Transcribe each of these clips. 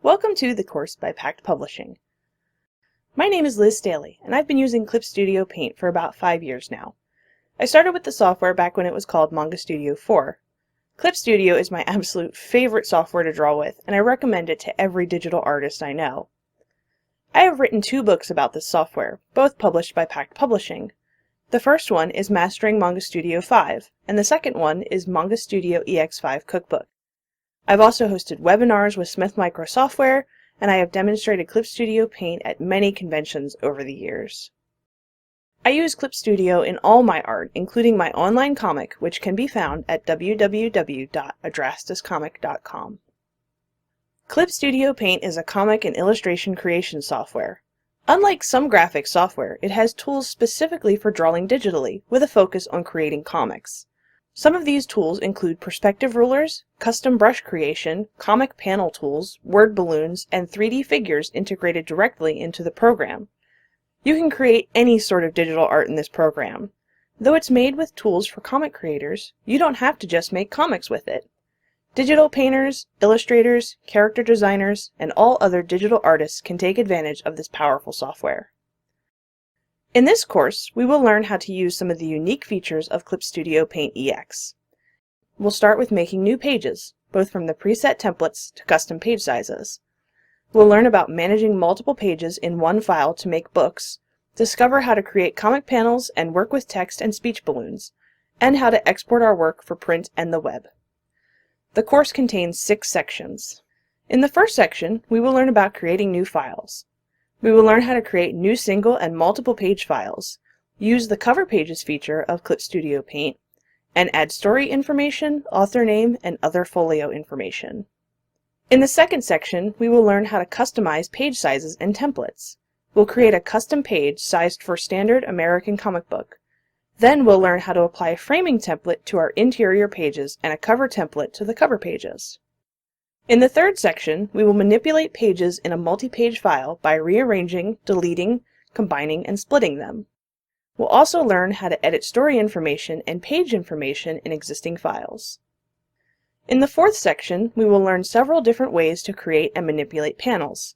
Welcome to the course by Pact Publishing. My name is Liz Staley, and I've been using Clip Studio Paint for about 5 years now. I started with the software back when it was called Manga Studio 4. Clip Studio is my absolute favorite software to draw with, and I recommend it to every digital artist I know. I have written 2 books about this software, both published by Pact Publishing. The first one is Mastering Manga Studio 5, and the second one is Manga Studio EX5 Cookbook. I've also hosted webinars with Smith Micro Software, and I have demonstrated Clip Studio Paint at many conventions over the years. I use Clip Studio in all my art, including my online comic, which can be found at www.adrastiscomic.com. Clip Studio Paint is a comic and illustration creation software. Unlike some graphic software, it has tools specifically for drawing digitally, with a focus on creating comics. Some of these tools include perspective rulers, custom brush creation, comic panel tools, word balloons, and 3D figures integrated directly into the program. You can create any sort of digital art in this program. Though it's made with tools for comic creators, you don't have to just make comics with it. Digital painters, illustrators, character designers, and all other digital artists can take advantage of this powerful software. In this course, we will learn how to use some of the unique features of Clip Studio Paint EX. We'll start with making new pages, both from the preset templates to custom page sizes. We'll learn about managing multiple pages in one file to make books, discover how to create comic panels and work with text and speech balloons, and how to export our work for print and the web. The course contains 6 sections. In the first section, we will learn about creating new files. We will learn how to create new single and multiple page files, use the cover pages feature of Clip Studio Paint, and add story information, author name, and other folio information. In the second section, we will learn how to customize page sizes and templates. We'll create a custom page sized for standard American comic book. Then we'll learn how to apply a framing template to our interior pages and a cover template to the cover pages. In the third section, we will manipulate pages in a multi-page file by rearranging, deleting, combining, and splitting them. We'll also learn how to edit story information and page information in existing files. In the fourth section, we will learn several different ways to create and manipulate panels.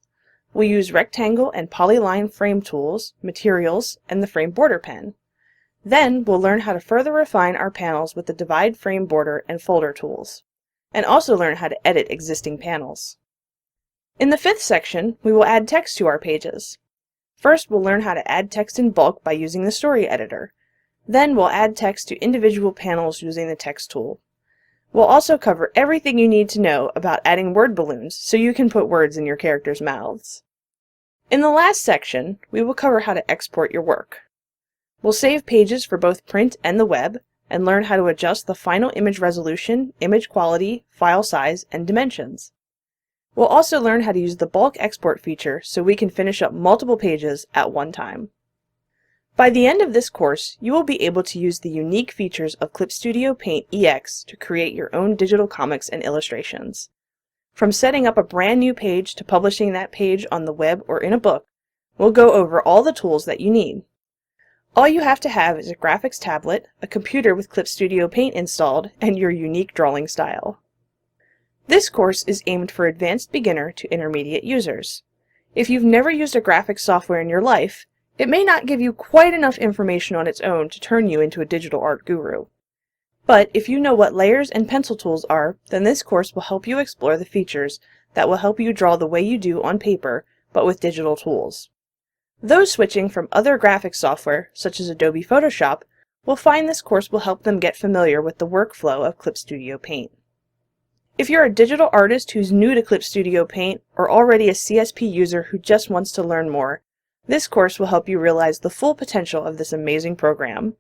We'll use rectangle and polyline frame tools, materials, and the frame border pen. Then we'll learn how to further refine our panels with the divide frame border and folder tools, and also learn how to edit existing panels. In the fifth section, we will add text to our pages. First, we'll learn how to add text in bulk by using the story editor. Then we'll add text to individual panels using the text tool. We'll also cover everything you need to know about adding word balloons so you can put words in your characters' mouths. In the last section, we will cover how to export your work. We'll save pages for both print and the web, and learn how to adjust the final image resolution, image quality, file size, and dimensions. We'll also learn how to use the bulk export feature so we can finish up multiple pages at one time. By the end of this course, you will be able to use the unique features of Clip Studio Paint EX to create your own digital comics and illustrations. From setting up a brand new page to publishing that page on the web or in a book, we'll go over all the tools that you need. All you have to have is a graphics tablet, a computer with Clip Studio Paint installed, and your unique drawing style. This course is aimed for advanced beginner to intermediate users. If you've never used a graphics software in your life, it may not give you quite enough information on its own to turn you into a digital art guru. But if you know what layers and pencil tools are, then this course will help you explore the features that will help you draw the way you do on paper, but with digital tools. Those switching from other graphics software, such as Adobe Photoshop, will find this course will help them get familiar with the workflow of Clip Studio Paint. If you're a digital artist who's new to Clip Studio Paint, or already a CSP user who just wants to learn more, this course will help you realize the full potential of this amazing program.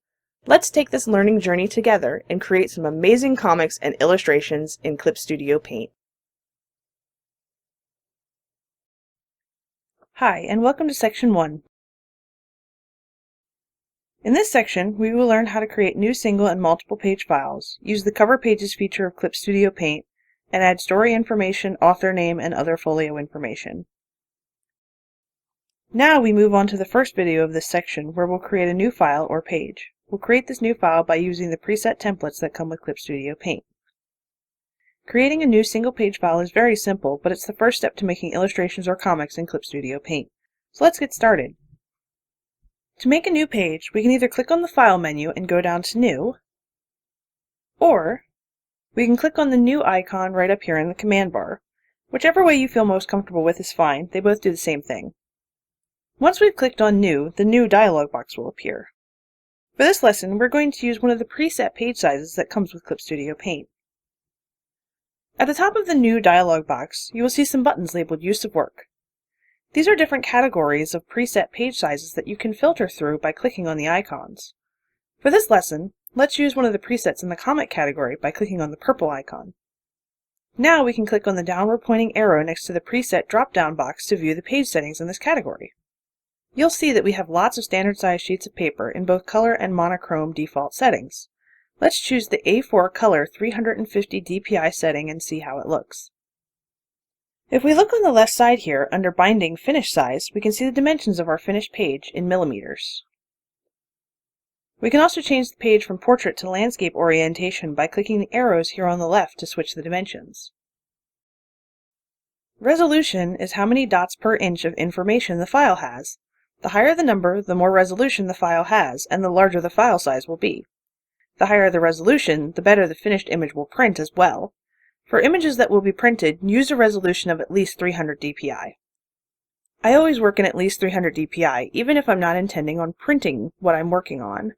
Let's take this learning journey together and create some amazing comics and illustrations in Clip Studio Paint. Hi, and welcome to Section 1. In this section, we will learn how to create new single and multiple page files, use the cover pages feature of Clip Studio Paint, and add story information, author name, and other folio information. Now we move on to the first video of this section where we'll create a new file or page. We'll create this new file by using the preset templates that come with Clip Studio Paint. Creating a new single-page file is very simple, but it's the first step to making illustrations or comics in Clip Studio Paint. So let's get started. To make a new page, we can either click on the File menu and go down to New, or we can click on the New icon right up here in the command bar. Whichever way you feel most comfortable with is fine, they both do the same thing. Once we've clicked on New, the New dialog box will appear. For this lesson, we're going to use one of the preset page sizes that comes with Clip Studio Paint. At the top of the New dialog box, you will see some buttons labeled Use of Work. These are different categories of preset page sizes that you can filter through by clicking on the icons. For this lesson, let's use one of the presets in the comic category by clicking on the purple icon. Now we can click on the downward pointing arrow next to the preset drop-down box to view the page settings in this category. You'll see that we have lots of standard size sheets of paper in both color and monochrome default settings. Let's choose the A4 color 350 dpi setting and see how it looks. If we look on the left side here under Binding Finish Size, we can see the dimensions of our finished page in millimeters. We can also change the page from portrait to landscape orientation by clicking the arrows here on the left to switch the dimensions. Resolution is how many dots per inch of information the file has. The higher the number, the more resolution the file has, and the larger the file size will be. The higher the resolution, the better the finished image will print as well. For images that will be printed, use a resolution of at least 300 dpi. I always work in at least 300 dpi, even if I'm not intending on printing what I'm working on.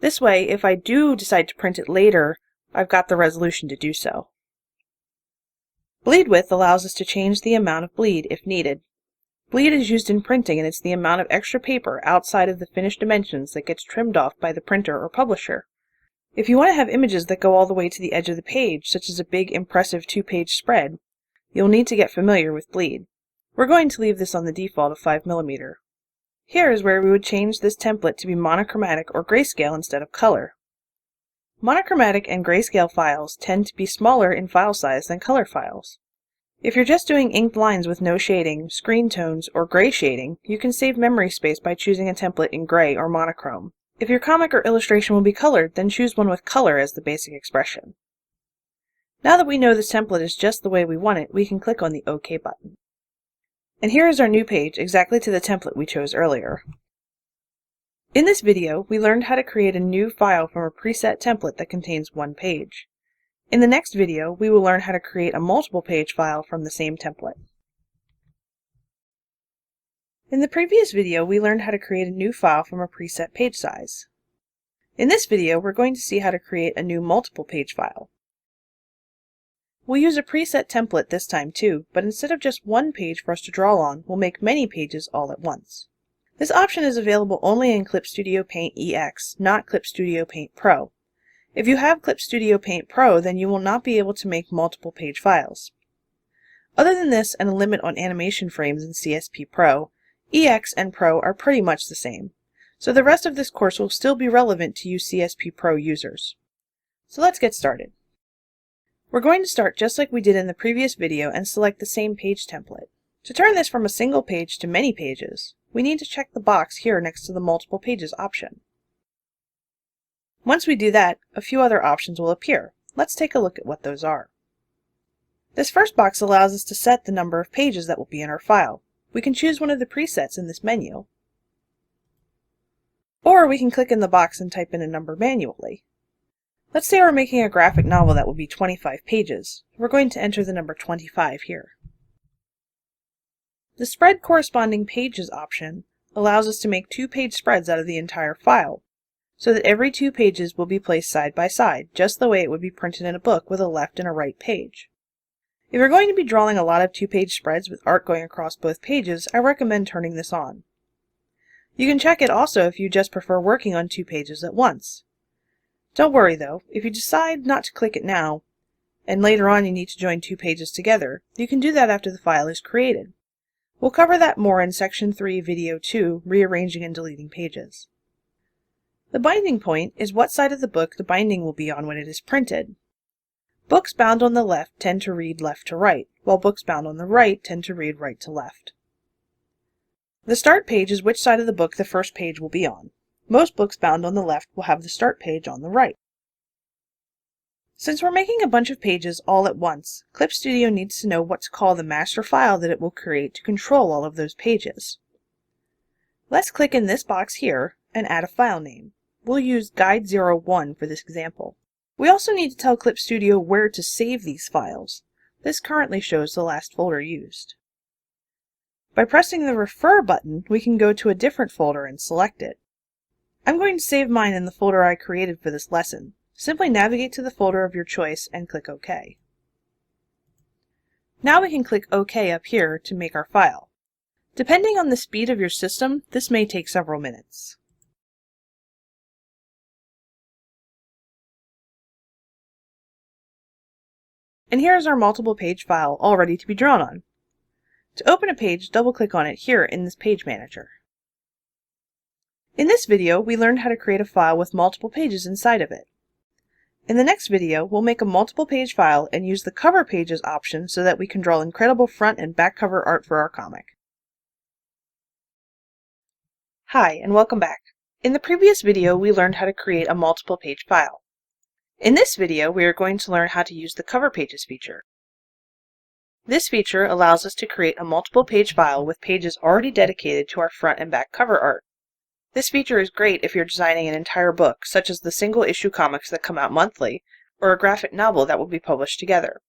This way, if I do decide to print it later, I've got the resolution to do so. Bleed width allows us to change the amount of bleed if needed. Bleed is used in printing, and it's the amount of extra paper outside of the finished dimensions that gets trimmed off by the printer or publisher. If you want to have images that go all the way to the edge of the page, such as a big impressive 2-page spread, you'll need to get familiar with bleed. We're going to leave this on the default of 5mm. Here is where we would change this template to be monochromatic or grayscale instead of color. Monochromatic and grayscale files tend to be smaller in file size than color files. If you're just doing inked lines with no shading, screen tones, or gray shading, you can save memory space by choosing a template in gray or monochrome. If your comic or illustration will be colored, then choose one with color as the basic expression. Now that we know this template is just the way we want it, we can click on the OK button. And here is our new page, exactly to the template we chose earlier. In this video, we learned how to create a new file from a preset template that contains one page. In the next video, we will learn how to create a multiple page file from the same template. In the previous video, we learned how to create a new file from a preset page size. In this video, we're going to see how to create a new multiple page file. We'll use a preset template this time too, but instead of just one page for us to draw on, we'll make many pages all at once. This option is available only in Clip Studio Paint EX, not Clip Studio Paint Pro. If you have Clip Studio Paint Pro, then you will not be able to make multiple page files. Other than this and a limit on animation frames in CSP Pro, EX and Pro are pretty much the same, so the rest of this course will still be relevant to you CSP Pro users. So let's get started. We're going to start just like we did in the previous video and select the same page template. To turn this from a single page to many pages, we need to check the box here next to the multiple pages option. Once we do that, a few other options will appear. Let's take a look at what those are. This first box allows us to set the number of pages that will be in our file. We can choose one of the presets in this menu, or we can click in the box and type in a number manually. Let's say we're making a graphic novel that will be 25 pages. We're going to enter the number 25 here. The Spread Corresponding Pages option allows us to make 2-page spreads out of the entire file, so that every 2 pages will be placed side by side, just the way it would be printed in a book with a left and a right page. If you're going to be drawing a lot of 2-page spreads with art going across both pages, I recommend turning this on. You can check it also if you just prefer working on 2 pages at once. Don't worry though, if you decide not to click it now, and later on you need to join 2 pages together, you can do that after the file is created. We'll cover that more in Section 3, Video 2, Rearranging and Deleting Pages. The binding point is what side of the book the binding will be on when it is printed. Books bound on the left tend to read left to right, while books bound on the right tend to read right to left. The start page is which side of the book the first page will be on. Most books bound on the left will have the start page on the right. Since we're making a bunch of pages all at once, Clip Studio needs to know what to call the master file that it will create to control all of those pages. Let's click in this box here and add a file name. We'll use Guide01 for this example. We also need to tell Clip Studio where to save these files. This currently shows the last folder used. By pressing the Refer button, we can go to a different folder and select it. I'm going to save mine in the folder I created for this lesson. Simply navigate to the folder of your choice and click OK. Now we can click OK up here to make our file. Depending on the speed of your system, this may take several minutes. And here is our multiple page file all ready to be drawn on. To open a page, double-click on it here in this Page Manager. In this video, we learned how to create a file with multiple pages inside of it. In the next video, we'll make a multiple page file and use the Cover Pages option so that we can draw incredible front and back cover art for our comic. Hi, and welcome back. In the previous video, we learned how to create a multiple page file. In this video, we are going to learn how to use the Cover Pages feature. This feature allows us to create a multiple page file with pages already dedicated to our front and back cover art. This feature is great if you're designing an entire book, such as the single issue comics that come out monthly, or a graphic novel that will be published together.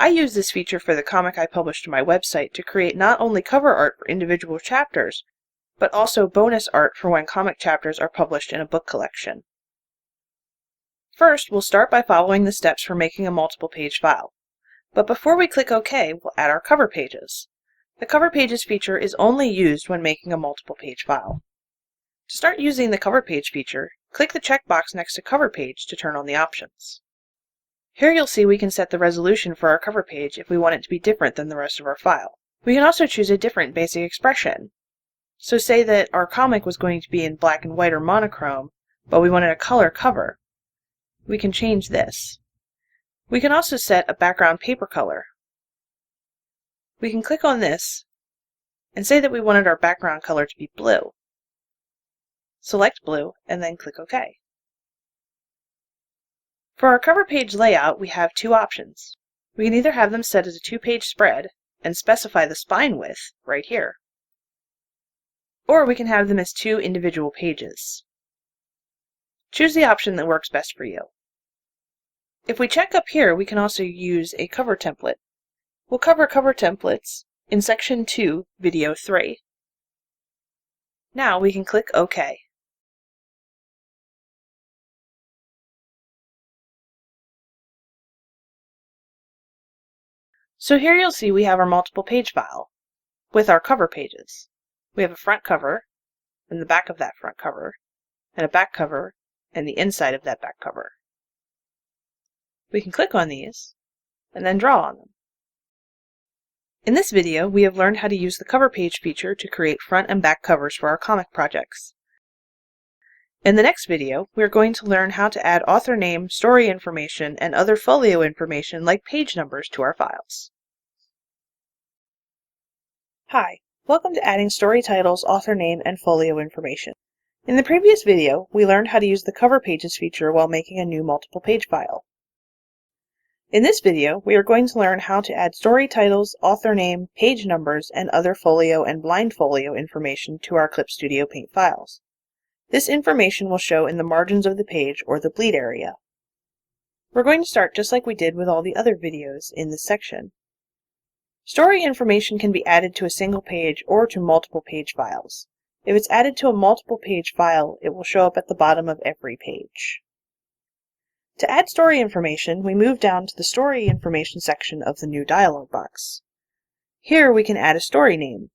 I use this feature for the comic I published to my website to create not only cover art for individual chapters, but also bonus art for when comic chapters are published in a book collection. First, we'll start by following the steps for making a multiple page file. But before we click OK, we'll add our cover pages. The Cover Pages feature is only used when making a multiple page file. To start using the Cover Page feature, click the checkbox next to Cover Page to turn on the options. Here you'll see we can set the resolution for our cover page if we want it to be different than the rest of our file. We can also choose a different basic expression. So say that our comic was going to be in black and white or monochrome, but we wanted a color cover. We can change this. We can also set a background paper color. We can click on this and say that we wanted our background color to be blue. Select blue and then click OK. For our cover page layout, we have two options. We can either have them set as a two-page spread and specify the spine width right here, or we can have them as two individual pages. Choose the option that works best for you. If we check up here, we can also use a cover template. We'll cover cover templates in Section 2, Video 3. Now we can click OK. So here you'll see we have our multiple page file with our cover pages. We have a front cover, and the back of that front cover, and a back cover, and the inside of that back cover. We can click on these, and then draw on them. In this video, we have learned how to use the Cover Page feature to create front and back covers for our comic projects. In the next video, we are going to learn how to add author name, story information, and other folio information like page numbers to our files. Hi, welcome to adding story titles, author name, and folio information. In the previous video, we learned how to use the Cover Pages feature while making a new multiple page file. In this video, we are going to learn how to add story titles, author name, page numbers, and other folio and blind folio information to our Clip Studio Paint files. This information will show in the margins of the page or the bleed area. We're going to start just like we did with all the other videos in this section. Story information can be added to a single page or to multiple page files. If it's added to a multiple page file, it will show up at the bottom of every page. To add story information, we move down to the Story Information section of the new dialog box. Here we can add a story name.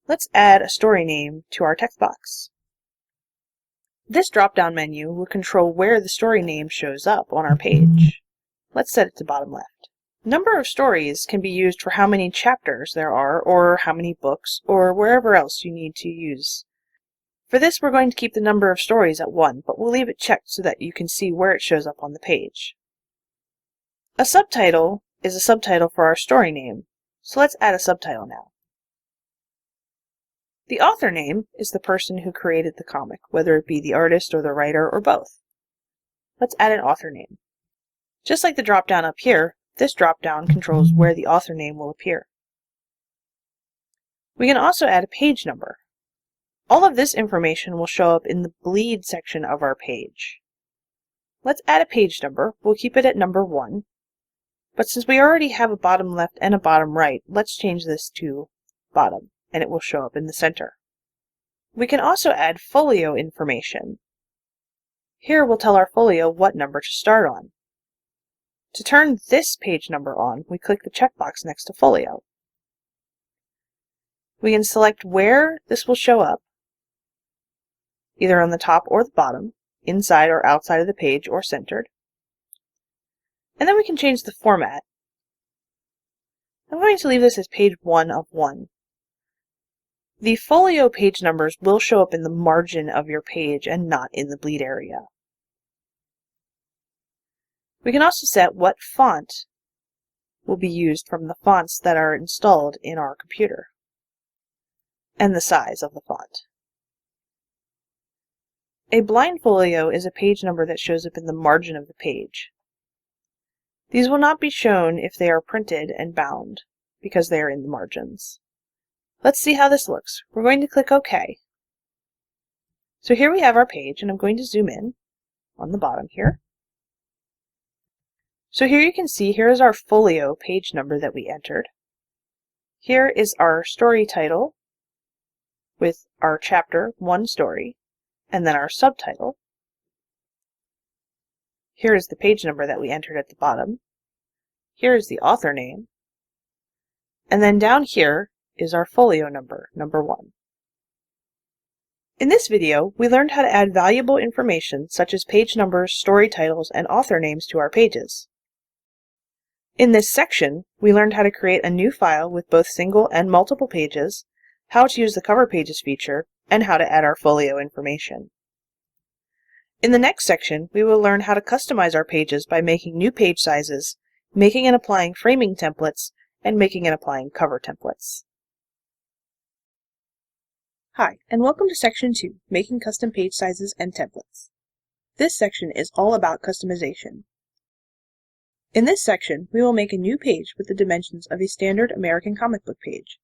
Let's add a story name to our text box. This drop-down menu will control where the story name shows up on our page. Let's set it to bottom left. Number of stories can be used for how many chapters there are, or how many books, or wherever else you need to use. For this, we're going to keep the number of stories at 1, but we'll leave it checked so that you can see where it shows up on the page. A subtitle is a subtitle for our story name, so let's add a subtitle now. The author name is the person who created the comic, whether it be the artist or the writer or both. Let's add an author name. Just like the drop-down up here, this drop-down controls where the author name will appear. We can also add a page number. All of this information will show up in the bleed section of our page. Let's add a page number. We'll keep it at number 1. But since we already have a bottom left and a bottom right, let's change this to bottom, and it will show up in the center. We can also add folio information. Here we'll tell our folio what number to start on. To turn this page number on, we click the checkbox next to folio. We can select where this will show up, either on the top or the bottom, inside or outside of the page, or centered. And then we can change the format. I'm going to leave this as page 1 of 1. The folio page numbers will show up in the margin of your page and not in the bleed area. We can also set what font will be used from the fonts that are installed in our computer, and the size of the font. A blind folio is a page number that shows up in the margin of the page. These will not be shown if they are printed and bound, because they are in the margins. Let's see how this looks. We're going to click OK. So here we have our page, and I'm going to zoom in on the bottom here. So here you can see, here is our folio page number that we entered. Here is our story title with our chapter, 1 story, and then our subtitle. Here is the page number that we entered at the bottom. Here is the author name. And then down here is our folio number, number 1. In this video, we learned how to add valuable information such as page numbers, story titles, and author names to our pages. In this section, we learned how to create a new file with both single and multiple pages, how to use the Cover Pages feature, and how to add our folio information. In the next section, we will learn how to customize our pages by making new page sizes, making and applying framing templates, and making and applying cover templates. Hi, and welcome to Section 2, Making Custom Page Sizes and Templates. This section is all about customization. In this section, we will make a new page with the dimensions of a standard American comic book page,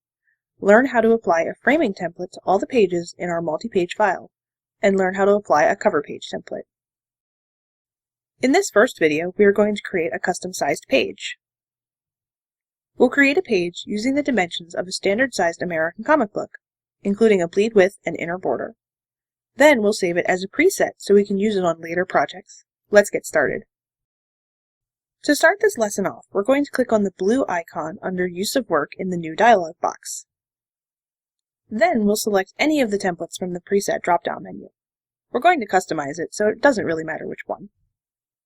learn how to apply a framing template to all the pages in our multi-page file, and learn how to apply a cover page template. In this first video, we are going to create a custom-sized page. We'll create a page using the dimensions of a standard-sized American comic book, including a bleed width and inner border. Then we'll save it as a preset so we can use it on later projects. Let's get started. To start this lesson off, we're going to click on the blue icon under Use of Work in the new dialog box. Then we'll select any of the templates from the preset drop-down menu. We're going to customize it, so it doesn't really matter which one.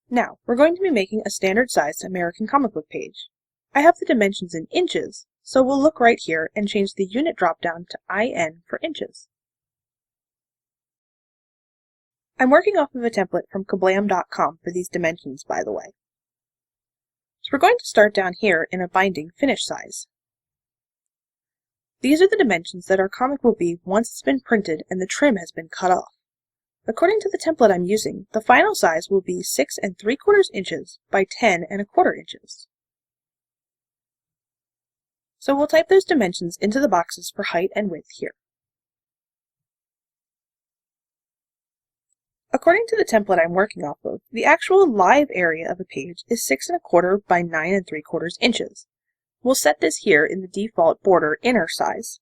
Now, we're going to be making a standard-sized American comic book page. I have the dimensions in inches, so we'll look right here and change the unit drop-down to IN for inches. I'm working off of a template from kablam.com for these dimensions, by the way. So we're going to start down here in a binding finish size. These are the dimensions that our comic will be once it's been printed and the trim has been cut off. According to the template I'm using, the final size will be 6 3/4 inches by 10 1/4 inches. So we'll type those dimensions into the boxes for height and width here. According to the template I'm working off of, the actual live area of a page is 6 1/4 by 9 3/4 inches. We'll set this here in the default border inner size.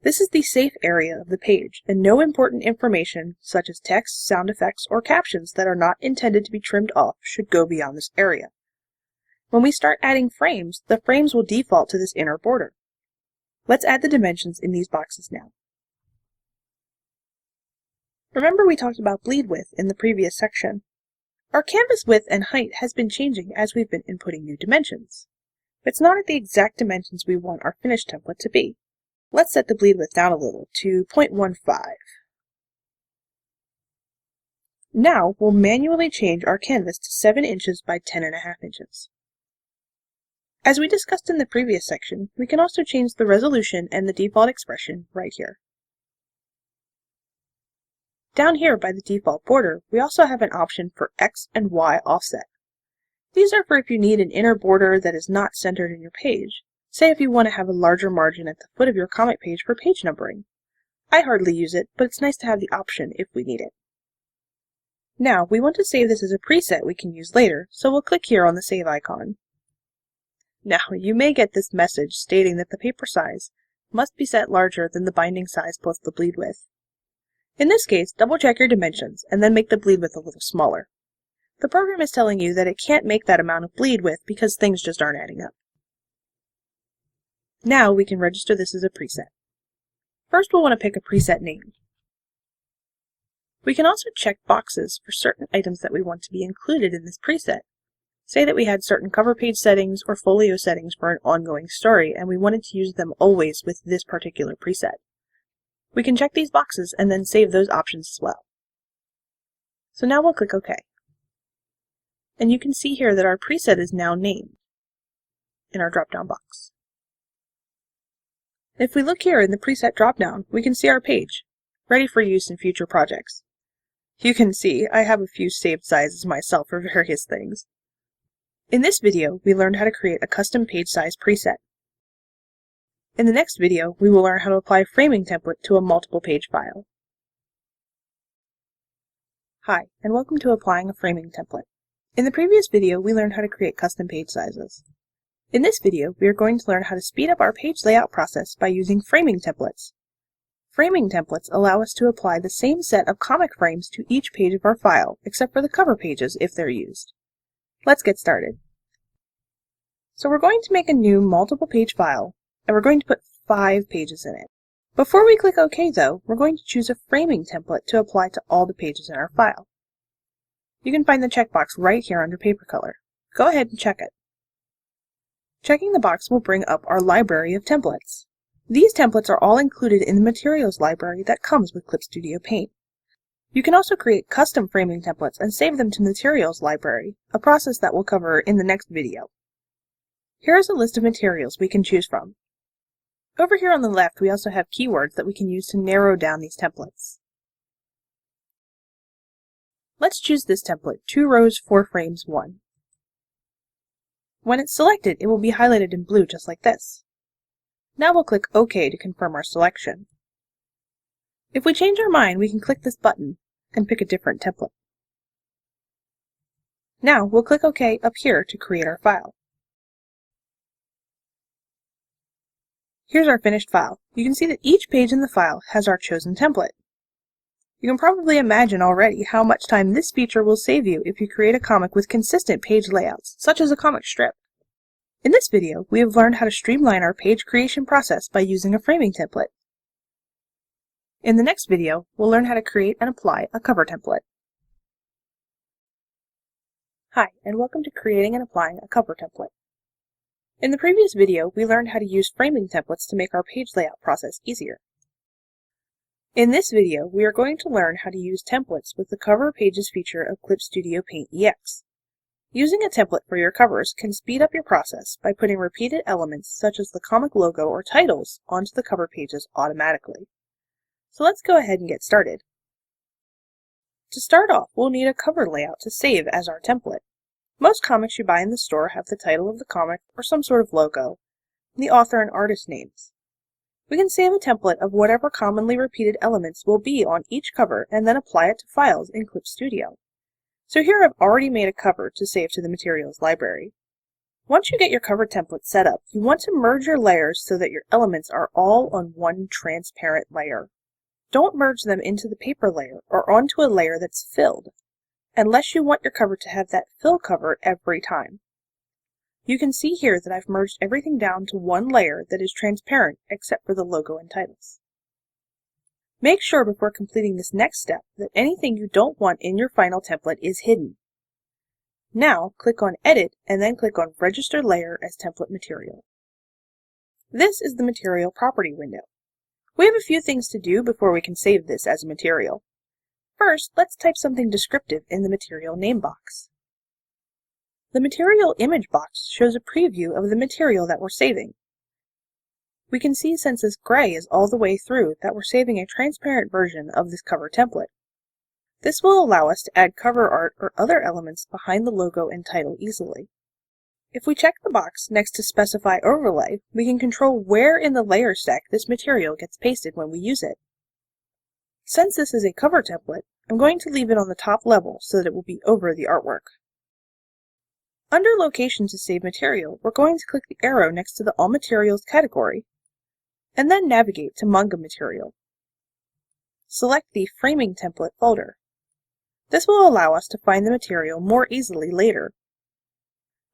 This is the safe area of the page, and no important information such as text, sound effects, or captions that are not intended to be trimmed off should go beyond this area. When we start adding frames, the frames will default to this inner border. Let's add the dimensions in these boxes now. Remember we talked about bleed width in the previous section. Our canvas width and height has been changing as we've been inputting new dimensions. It's not at the exact dimensions we want our finished template to be. Let's set the bleed width down a little to 0.15. Now we'll manually change our canvas to 7 inches by 10 1/2 inches. As we discussed in the previous section, we can also change the resolution and the default expression right here. Down here by the default border, we also have an option for X and Y offset. These are for if you need an inner border that is not centered in your page. Say if you want to have a larger margin at the foot of your comic page for page numbering. I hardly use it, but it's nice to have the option if we need it. Now, we want to save this as a preset we can use later, so we'll click here on the save icon. Now, you may get this message stating that the paper size must be set larger than the binding size plus the bleed width. In this case, double check your dimensions and then make the bleed width a little smaller. The program is telling you that it can't make that amount of bleed width because things just aren't adding up. Now we can register this as a preset. First, we'll want to pick a preset name. We can also check boxes for certain items that we want to be included in this preset. Say that we had certain cover page settings or folio settings for an ongoing story and we wanted to use them always with this particular preset. We can check these boxes and then save those options as well. So now we'll click OK. And you can see here that our preset is now named in our drop-down box. If we look here in the preset drop-down, we can see our page, ready for use in future projects. You can see I have a few saved sizes myself for various things. In this video, we learned how to create a custom page size preset. In the next video, we will learn how to apply a framing template to a multiple page file. Hi, and welcome to Applying a Framing Template. In the previous video, we learned how to create custom page sizes. In this video, we are going to learn how to speed up our page layout process by using framing templates. Framing templates allow us to apply the same set of comic frames to each page of our file, except for the cover pages if they're used. Let's get started. So we're going to make a new multiple page file, and we're going to put 5 pages in it. Before we click OK though, we're going to choose a framing template to apply to all the pages in our file. You can find the checkbox right here under paper color. Go ahead and check it. Checking the box will bring up our library of templates. These templates are all included in the materials library that comes with Clip Studio Paint. You can also create custom framing templates and save them to materials library, a process that we'll cover in the next video. Here is a list of materials we can choose from. Over here on the left, we also have keywords that we can use to narrow down these templates. Let's choose this template, 2 rows, 4 frames, 1. When it's selected, it will be highlighted in blue just like this. Now we'll click OK to confirm our selection. If we change our mind, we can click this button and pick a different template. Now we'll click OK up here to create our file. Here's our finished file. You can see that each page in the file has our chosen template. You can probably imagine already how much time this feature will save you if you create a comic with consistent page layouts, such as a comic strip. In this video, we have learned how to streamline our page creation process by using a framing template. In the next video, we'll learn how to create and apply a cover template. Hi, and welcome to Creating and Applying a Cover Template. In the previous video, we learned how to use framing templates to make our page layout process easier. In this video, we are going to learn how to use templates with the Cover Pages feature of Clip Studio Paint EX. Using a template for your covers can speed up your process by putting repeated elements such as the comic logo or titles onto the cover pages automatically. So let's go ahead and get started. To start off, we'll need a cover layout to save as our template. Most comics you buy in the store have the title of the comic or some sort of logo, and the author and artist names. We can save a template of whatever commonly repeated elements will be on each cover and then apply it to files in Clip Studio. So here I've already made a cover to save to the materials library. Once you get your cover template set up, you want to merge your layers so that your elements are all on one transparent layer. Don't merge them into the paper layer or onto a layer that's filled, unless you want your cover to have that fill cover every time. You can see here that I've merged everything down to one layer that is transparent except for the logo and titles. Make sure before completing this next step that anything you don't want in your final template is hidden. Now click on Edit and then click on Register Layer as Template Material. This is the Material Property window. We have a few things to do before we can save this as a material. First, let's type something descriptive in the material name box. The material image box shows a preview of the material that we're saving. We can see since this gray is all the way through that we're saving a transparent version of this cover template. This will allow us to add cover art or other elements behind the logo and title easily. If we check the box next to Specify Overlay, we can control where in the layer stack this material gets pasted when we use it. Since this is a cover template, I'm going to leave it on the top level so that it will be over the artwork. Under Location to save material, we're going to click the arrow next to the All Materials category, and then navigate to Manga Material. Select the Framing Template folder. This will allow us to find the material more easily later.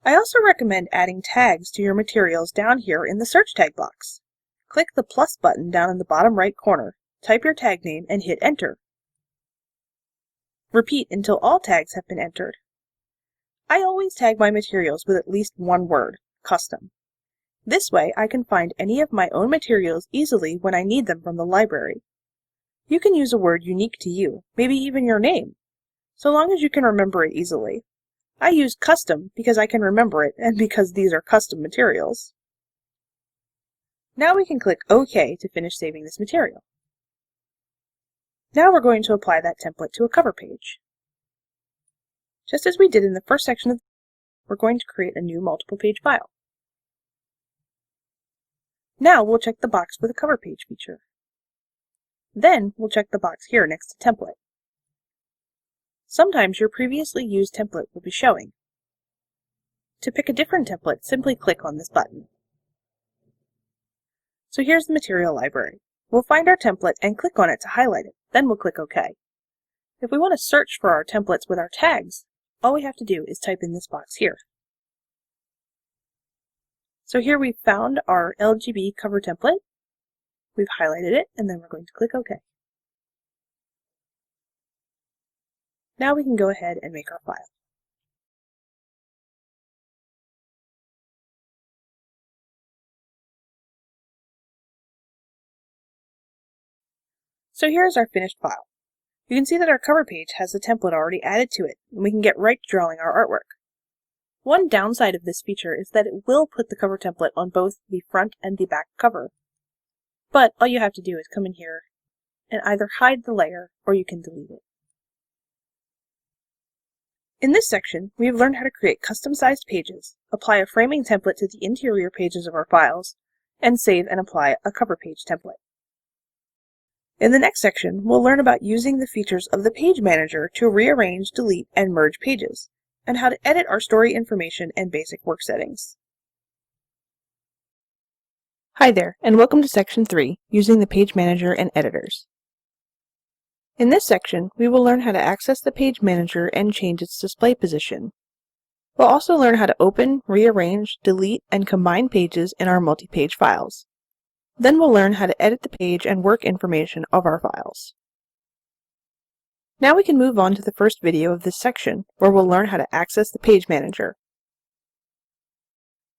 I also recommend adding tags to your materials down here in the search tag box. Click the plus button down in the bottom right corner, type your tag name, and hit enter. Repeat until all tags have been entered. I always tag my materials with at least one word, custom. This way I can find any of my own materials easily when I need them from the library. You can use a word unique to you, maybe even your name, so long as you can remember it easily. I use custom because I can remember it and because these are custom materials. Now we can click OK to finish saving this material. Now we're going to apply that template to a cover page. Just as we did in the first section, we're going to create a new multiple page file. Now we'll check the box for the cover page feature. Then we'll check the box here next to template. Sometimes your previously used template will be showing. To pick a different template, simply click on this button. So here's the material library. We'll find our template and click on it to highlight it, then we'll click OK. If we want to search for our templates with our tags, all we have to do is type in this box here. So here we've found our LGB cover template. We've highlighted it, and then we're going to click OK. Now we can go ahead and make our file. So here's our finished file. You can see that our cover page has the template already added to it, and we can get right to drawing our artwork. One downside of this feature is that it will put the cover template on both the front and the back cover. But all you have to do is come in here and either hide the layer or you can delete it. In this section, we have learned how to create custom-sized pages, apply a framing template to the interior pages of our files, and save and apply a cover page template. In the next section, we'll learn about using the features of the Page Manager to rearrange, delete, and merge pages, and how to edit our story information and basic work settings. Hi there, and welcome to Section 3, Using the Page Manager and Editors. In this section, we will learn how to access the Page Manager and change its display position. We'll also learn how to open, rearrange, delete, and combine pages in our multi-page files. Then we'll learn how to edit the page and work information of our files. Now we can move on to the first video of this section, where we'll learn how to access the Page Manager.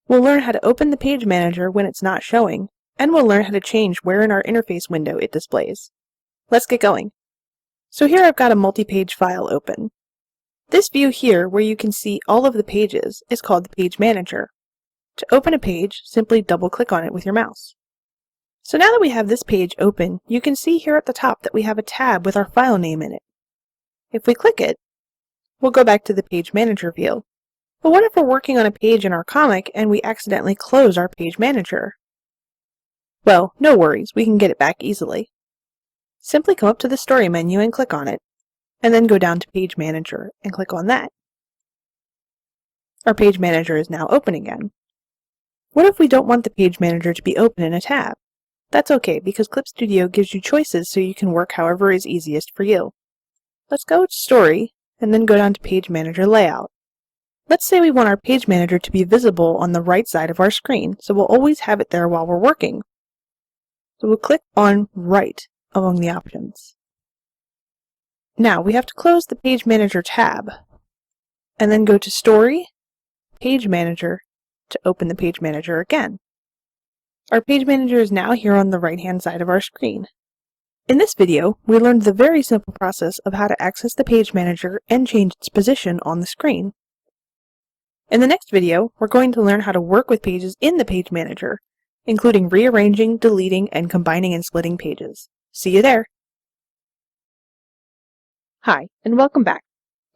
We'll learn how to open the Page Manager when it's not showing, and we'll learn how to change where in our interface window it displays. Let's get going. So here I've got a multi-page file open. This view here, where you can see all of the pages, is called the Page Manager. To open a page, simply double-click on it with your mouse. So now that we have this page open, you can see here at the top that we have a tab with our file name in it. If we click it, we'll go back to the Page Manager view. But what if we're working on a page in our comic and we accidentally close our Page Manager? Well, no worries, we can get it back easily. Simply come up to the Story menu and click on it, and then go down to Page Manager and click on that. Our Page Manager is now open again. What if we don't want the Page Manager to be open in a tab? That's okay, because Clip Studio gives you choices so you can work however is easiest for you. Let's go to Story, and then go down to Page Manager Layout. Let's say we want our Page Manager to be visible on the right side of our screen, so we'll always have it there while we're working. So we'll click on Right among the options. Now we have to close the Page Manager tab, and then go to Story, Page Manager, to open the Page Manager again. Our Page Manager is now here on the right-hand side of our screen. In this video, we learned the very simple process of how to access the Page Manager and change its position on the screen. In the next video, we're going to learn how to work with pages in the Page Manager, including rearranging, deleting, and combining and splitting pages. See you there! Hi, and welcome back.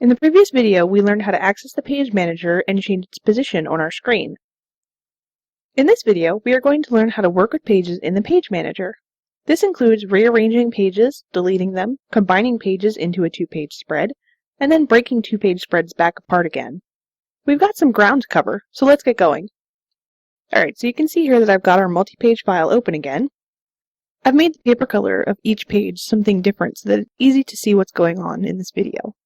In the previous video, we learned how to access the page manager and change its position on our screen. In this video, we are going to learn how to work with pages in the page manager. This includes rearranging pages, deleting them, combining pages into a two-page spread, and then breaking two-page spreads back apart again. We've got some ground to cover, so let's get going. Alright, so you can see here that I've got our multi-page file open again. I've made the paper color of each page something different so that it's easy to see what's going on in this video.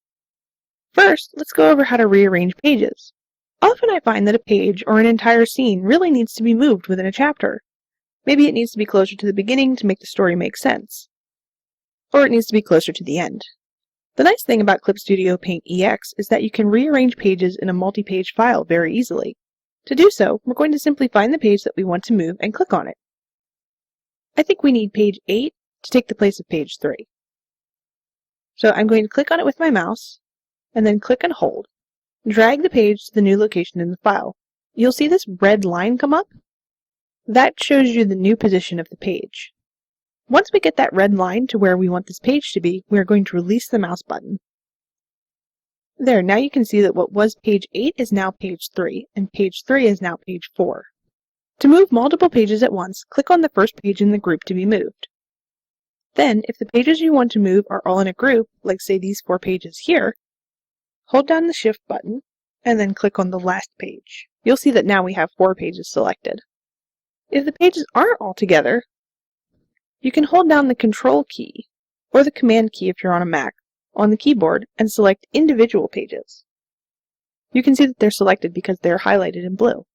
First, let's go over how to rearrange pages. Often I find that a page or an entire scene really needs to be moved within a chapter. Maybe it needs to be closer to the beginning to make the story make sense. Or it needs to be closer to the end. The nice thing about Clip Studio Paint EX is that you can rearrange pages in a multi-page file very easily. To do so, we're going to simply find the page that we want to move and click on it. I think we need page 8 to take the place of page 3. So I'm going to click on it with my mouse, and then click and hold. Drag the page to the new location in the file. You'll see this red line come up. That shows you the new position of the page. Once we get that red line to where we want this page to be, we are going to release the mouse button. There, now you can see that what was page 8 is now page 3, and page 3 is now page 4. To move multiple pages at once, click on the first page in the group to be moved. Then, if the pages you want to move are all in a group, like say these 4 pages here, hold down the Shift button, and then click on the last page. You'll see that now we have 4 pages selected. If the pages aren't all together, you can hold down the Control key, or the Command key if you're on a Mac, on the keyboard and select individual pages. You can see that they're selected because they're highlighted in blue.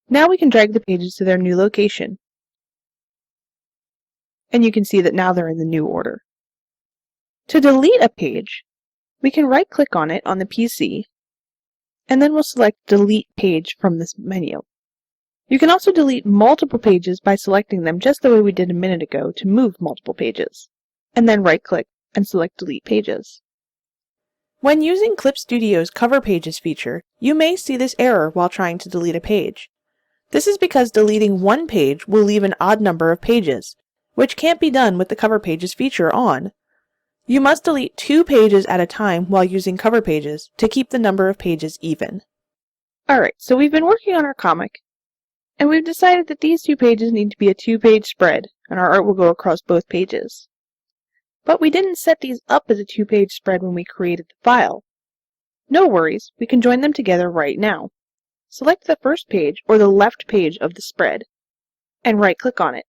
Now we can drag the pages to their new location, and you can see that now they're in the new order. To delete a page, we can right-click on it on the PC, and then we'll select Delete Page from this menu. You can also delete multiple pages by selecting them just the way we did a minute ago to move multiple pages, and then right-click and select Delete Pages. When using Clip Studio's Cover Pages feature, you may see this error while trying to delete a page. This is because deleting one page will leave an odd number of pages, which can't be done with the Cover Pages feature on. You must delete 2 pages at a time while using cover pages to keep the number of pages even. Alright, so we've been working on our comic, and we've decided that these 2 pages need to be a 2-page spread, and our art will go across both pages. But we didn't set these up as a 2-page spread when we created the file. No worries, we can join them together right now. Select the first page or the left page of the spread, and right-click on it.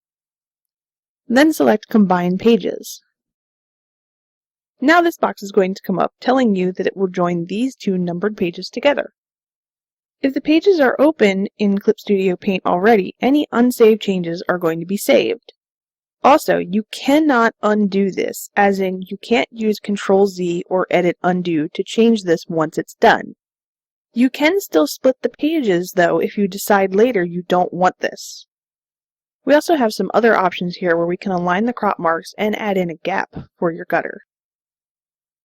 Then select Combine Pages. Now this box is going to come up telling you that it will join these 2 numbered pages together. If the pages are open in Clip Studio Paint already, any unsaved changes are going to be saved. Also, you cannot undo this, as in you can't use Ctrl-Z or Edit Undo to change this once it's done. You can still split the pages, though, if you decide later you don't want this. We also have some other options here where we can align the crop marks and add in a gap for your gutter.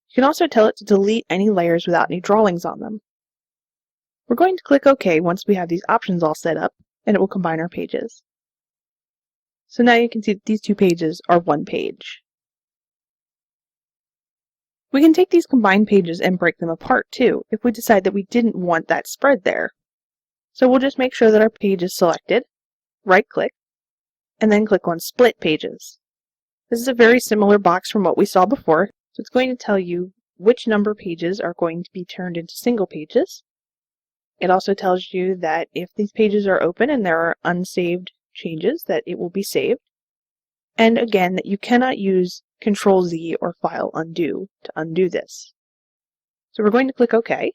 You can also tell it to delete any layers without any drawings on them. We're going to click OK once we have these options all set up, and it will combine our pages. So now you can see that these 2 pages are 1 page. We can take these combined pages and break them apart too, if we decide that we didn't want that spread there. So we'll just make sure that our page is selected, right-click, and then click on Split Pages. This is a very similar box from what we saw before, so it's going to tell you which number pages are going to be turned into single pages. It also tells you that if these pages are open and there are unsaved changes, that it will be saved. And again, that you cannot use Ctrl-Z or File Undo to undo this. So we're going to click OK.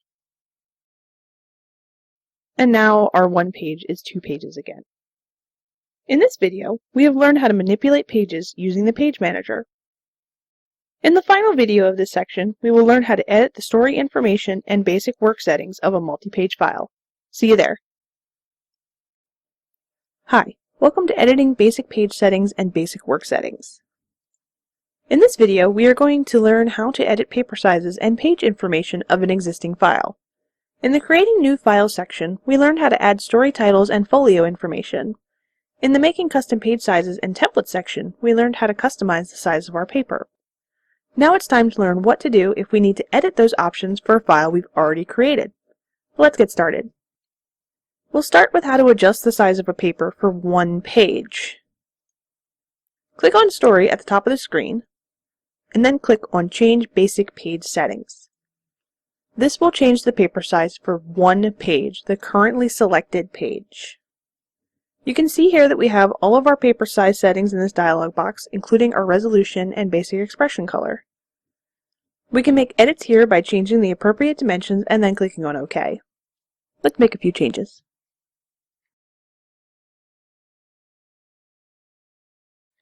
And now our 1 page is 2 pages again. In this video, we have learned how to manipulate pages using the Page Manager. In the final video of this section, we will learn how to edit the story information and basic work settings of a multi-page file. See you there. Hi, welcome to Editing Basic Page Settings and Basic Work Settings. In this video, we are going to learn how to edit paper sizes and page information of an existing file. In the Creating New File section, we learned how to add story titles and folio information. In the Making Custom Page Sizes and Templates section, we learned how to customize the size of our paper. Now it's time to learn what to do if we need to edit those options for a file we've already created. Let's get started. We'll start with how to adjust the size of a paper for one page. Click on Story at the top of the screen, and then click on Change Basic Page Settings. This will change the paper size for one page, the currently selected page. You can see here that we have all of our paper size settings in this dialog box, including our resolution and basic expression color. We can make edits here by changing the appropriate dimensions and then clicking on OK. Let's make a few changes.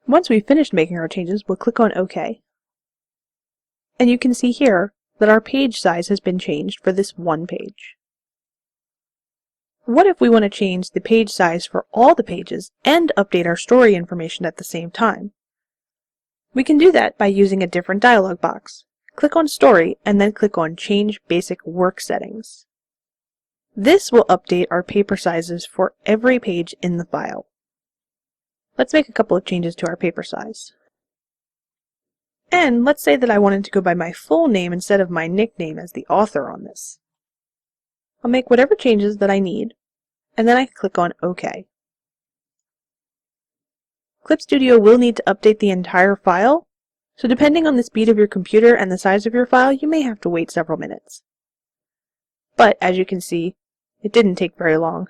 Once we've finished making our changes, we'll click on OK. And you can see here that our page size has been changed for this one page. What if we want to change the page size for all the pages and update our story information at the same time? We can do that by using a different dialog box. Click on Story and then click on Change Basic Work Settings. This will update our paper sizes for every page in the file. Let's make a couple of changes to our paper size. And let's say that I wanted to go by my full name instead of my nickname as the author on this. I'll make whatever changes that I need, and then I can click on OK. Clip Studio will need to update the entire file, so depending on the speed of your computer and the size of your file, you may have to wait several minutes. But as you can see, it didn't take very long.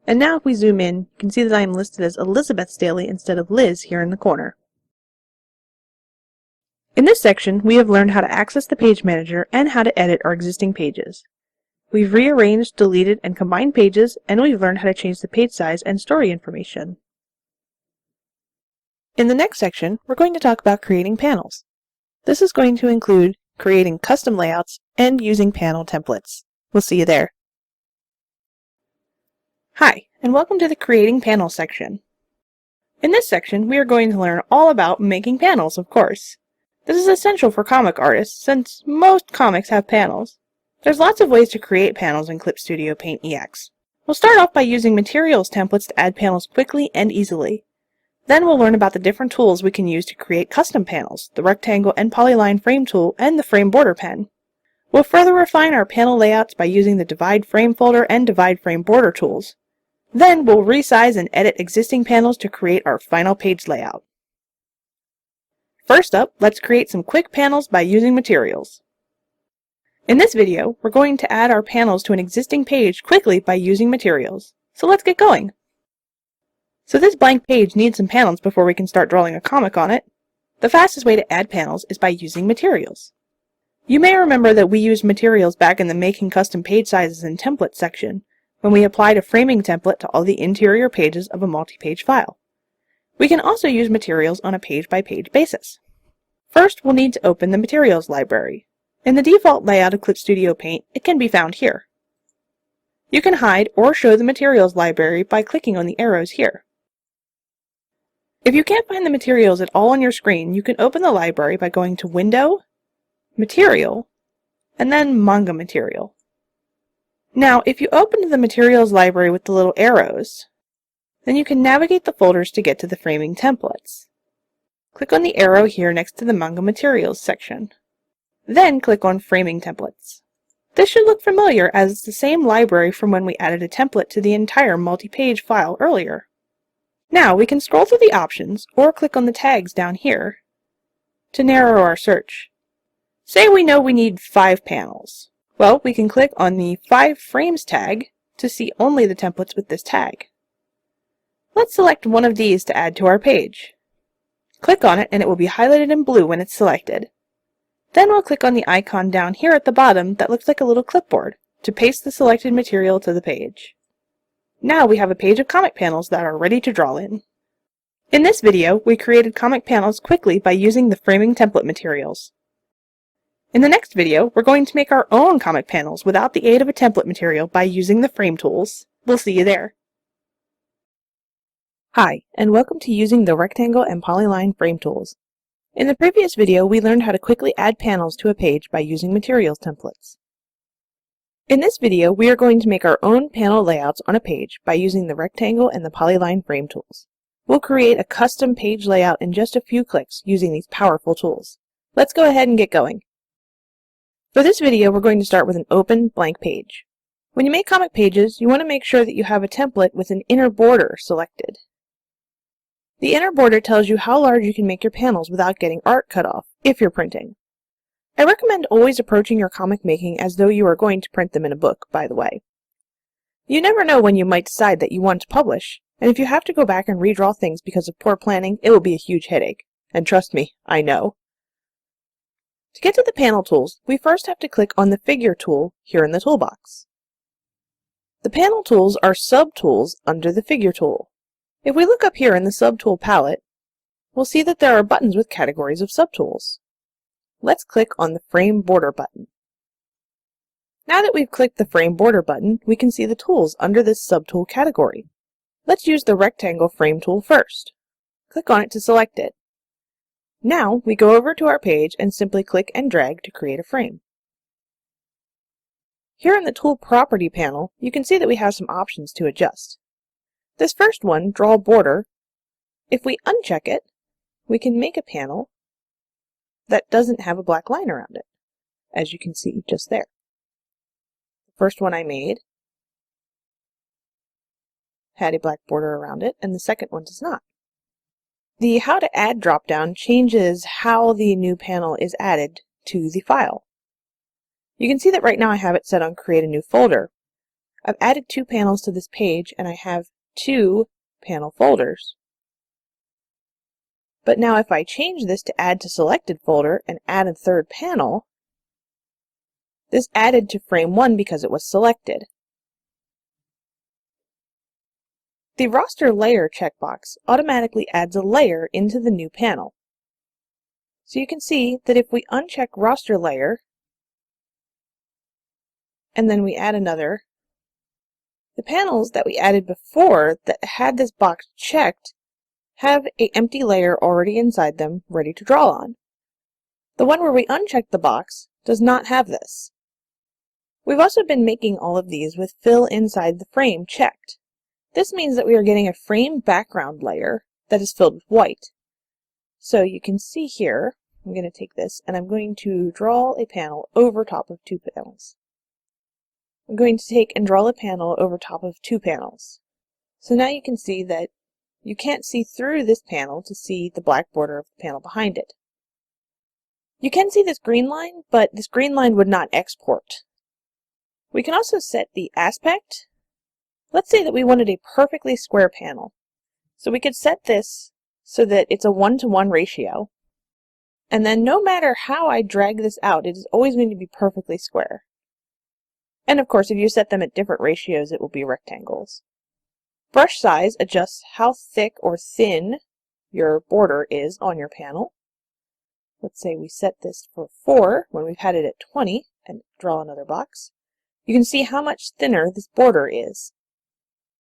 And now if we zoom in, you can see that I am listed as Elizabeth Staley instead of Liz here in the corner. In this section, we have learned how to access the Page Manager and how to edit our existing pages. We've rearranged, deleted, and combined pages, and we've learned how to change the page size and story information. In the next section, we're going to talk about creating panels. This is going to include creating custom layouts and using panel templates. We'll see you there. Hi, and welcome to the Creating Panels section. In this section, we are going to learn all about making panels, of course. This is essential for comic artists, since most comics have panels. There's lots of ways to create panels in Clip Studio Paint EX. We'll start off by using materials templates to add panels quickly and easily. Then we'll learn about the different tools we can use to create custom panels, the rectangle and polyline frame tool, and the frame border pen. We'll further refine our panel layouts by using the divide frame folder and divide frame border tools. Then we'll resize and edit existing panels to create our final page layout. First up, let's create some quick panels by using materials. In this video, we're going to add our panels to an existing page quickly by using materials. So let's get going. So this blank page needs some panels before we can start drawing a comic on it. The fastest way to add panels is by using materials. You may remember that we used materials back in the Making Custom Page Sizes and Templates section, when we applied a framing template to all the interior pages of a multi-page file. We can also use materials on a page-by-page basis. First, we'll need to open the Materials library. In the default layout of Clip Studio Paint, it can be found here. You can hide or show the Materials library by clicking on the arrows here. If you can't find the materials at all on your screen, you can open the library by going to Window, Material, and then Manga Material. Now, if you open the Materials library with the little arrows, then you can navigate the folders to get to the framing templates. Click on the arrow here next to the Manga Materials section. Then click on Framing Templates. This should look familiar as it's the same library from when we added a template to the entire multi-page file earlier. Now we can scroll through the options or click on the tags down here to narrow our search. Say we know we need 5 panels. Well, we can click on the 5 frames tag to see only the templates with this tag. Let's select one of these to add to our page. Click on it and it will be highlighted in blue when it's selected. Then we'll click on the icon down here at the bottom that looks like a little clipboard to paste the selected material to the page. Now we have a page of comic panels that are ready to draw in. In this video, we created comic panels quickly by using the framing template materials. In the next video, we're going to make our own comic panels without the aid of a template material by using the frame tools. We'll see you there. Hi, and welcome to using the rectangle and polyline frame tools. In the previous video, we learned how to quickly add panels to a page by using materials templates. In this video, we are going to make our own panel layouts on a page by using the rectangle and the polyline frame tools. We'll create a custom page layout in just a few clicks using these powerful tools. Let's go ahead and get going. For this video, we're going to start with an open blank page. When you make comic pages, you want to make sure that you have a template with an inner border selected. The inner border tells you how large you can make your panels without getting art cut off, if you're printing. I recommend always approaching your comic making as though you are going to print them in a book, by the way. You never know when you might decide that you want to publish, and if you have to go back and redraw things because of poor planning, it will be a huge headache. And trust me, I know. To get to the panel tools, we first have to click on the figure tool here in the toolbox. The panel tools are sub-tools under the figure tool. If we look up here in the sub-tool palette, we'll see that there are buttons with categories of sub-tools. Let's click on the Frame Border button. Now that we've clicked the Frame Border button, we can see the tools under this sub-tool category. Let's use the Rectangle Frame tool first. Click on it to select it. Now we go over to our page and simply click and drag to create a frame. Here in the Tool Property panel, you can see that we have some options to adjust. This first one, Draw Border, if we uncheck it, we can make a panel that doesn't have a black line around it, as you can see just there. The first one I made had a black border around it, and the second one does not. The How to Add dropdown changes how the new panel is added to the file. You can see that right now I have it set on Create a New Folder. I've added 2 panels to this page, and I have 2 panel folders. But now if I change this to Add to Selected Folder and add a 3rd panel, this added to frame 1 because it was selected. The Roster Layer checkbox automatically adds a layer into the new panel. So you can see that if we uncheck Roster Layer, and then we add another, the panels that we added before that had this box checked have an empty layer already inside them ready to draw on. The one where we uncheck the box does not have this. We've also been making all of these with Fill Inside the Frame checked. This means that we are getting a frame background layer that is filled with white. So you can see here, I'm going to take this and I'm going to draw a panel over top of 2 panels. I'm going to take and draw a panel over top of 2 panels. So now you can see that you can't see through this panel to see the black border of the panel behind it. You can see this green line, but this green line would not export. We can also set the aspect. Let's say that we wanted a perfectly square panel. So we could set this so that it's a 1-to-1 ratio. And then no matter how I drag this out, it is always going to be perfectly square. And of course, if you set them at different ratios, it will be rectangles. Brush size adjusts how thick or thin your border is on your panel. Let's say we set this for 4 when we've had it at 20 and draw another box. You can see how much thinner this border is.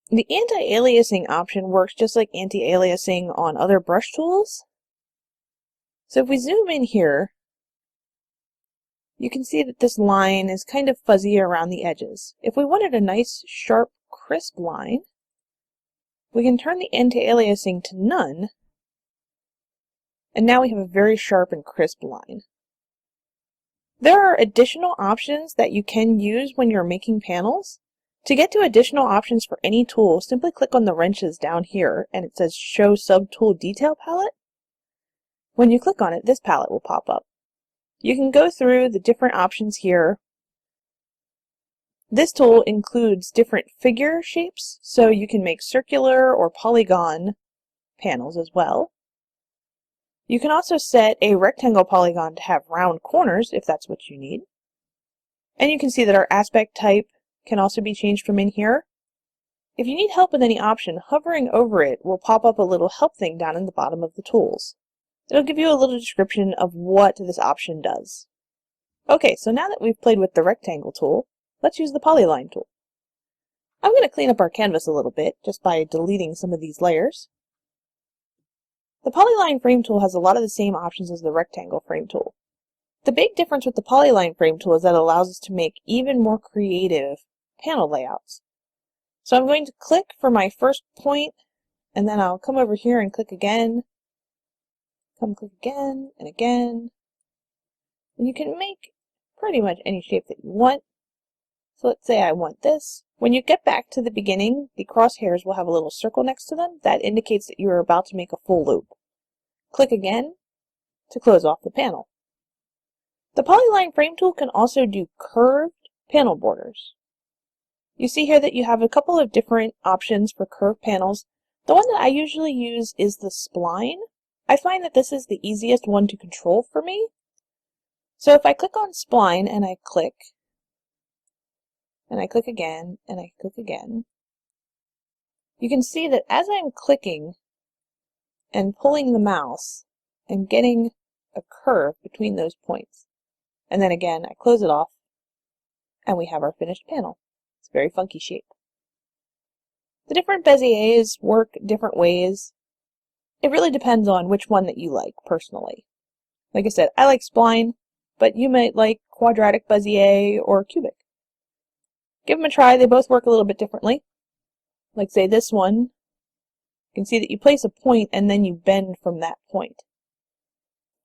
The anti-aliasing option works just like anti-aliasing on other brush tools. So if we zoom in here, you can see that this line is kind of fuzzy around the edges. If we wanted a nice, sharp, crisp line, we can turn the anti-aliasing to none, and now we have a very sharp and crisp line. There are additional options that you can use when you're making panels. To get to additional options for any tool, simply click on the wrenches down here, and it says Show Subtool Detail Palette. When you click on it, this palette will pop up. You can go through the different options here. This tool includes different figure shapes, so you can make circular or polygon panels as well. You can also set a rectangle polygon to have round corners if that's what you need. And you can see that our aspect type can also be changed from in here. If you need help with any option, hovering over it will pop up a little help thing down in the bottom of the tools. It'll give you a little description of what this option does. Okay, so now that we've played with the rectangle tool, let's use the polyline tool. I'm going to clean up our canvas a little bit just by deleting some of these layers. The polyline frame tool has a lot of the same options as the rectangle frame tool. The big difference with the polyline frame tool is that it allows us to make even more creative panel layouts. So I'm going to click for my first point and then I'll come over here and click again, click again and again, and you can make pretty much any shape that you want. So let's say I want this. When you get back to the beginning, the crosshairs will have a little circle next to them. That indicates that you are about to make a full loop. Click again to close off the panel. The polyline frame tool can also do curved panel borders. You see here that you have a couple of different options for curved panels. The one that I usually use is the spline. I find that this is the easiest one to control for me. So if I click on spline and I click again and I click again, you can see that as I'm clicking and pulling the mouse, I'm getting a curve between those points. And then again, I close it off and we have our finished panel. It's a very funky shape. The different Beziers work different ways. It really depends on which one that you like personally. Like I said, I like spline, but you might like quadratic Bezier or cubic. Give them a try. They both work a little bit differently. Like say this one, you can see that you place a point and then you bend from that point.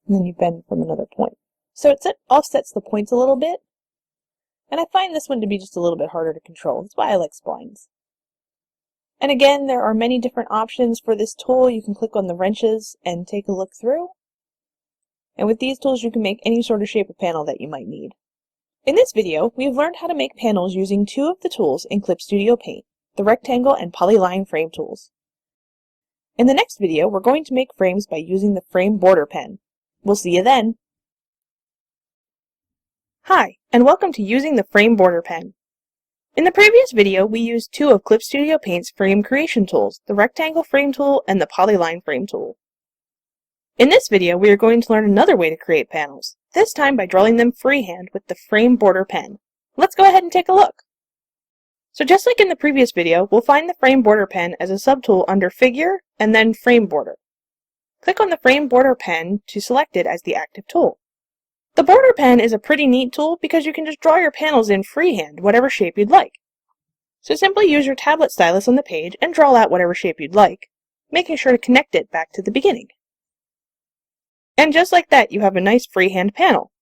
And then you bend from another point. So it offsets the points a little bit. And I find this one to be just a little bit harder to control. That's why I like splines. And again, there are many different options for this tool. You can click on the wrenches and take a look through. And with these tools, you can make any sort of shape of panel that you might need. In this video, we've learned how to make panels using two of the tools in Clip Studio Paint, the rectangle and polyline frame tools. In the next video, we're going to make frames by using the frame border pen. We'll see you then. Hi, and welcome to Using the Frame Border Pen. In the previous video, we used two of Clip Studio Paint's frame creation tools, the rectangle frame tool and the polyline frame tool. In this video, we are going to learn another way to create panels, this time by drawing them freehand with the frame border pen. Let's go ahead and take a look. So just like in the previous video, we'll find the frame border pen as a subtool under Figure and then Frame Border. Click on the frame border pen to select it as the active tool. The border pen is a pretty neat tool because you can just draw your panels in freehand, whatever shape you'd like. So simply use your tablet stylus on the page and draw out whatever shape you'd like, making sure to connect it back to the beginning. And just like that, you have a nice freehand panel.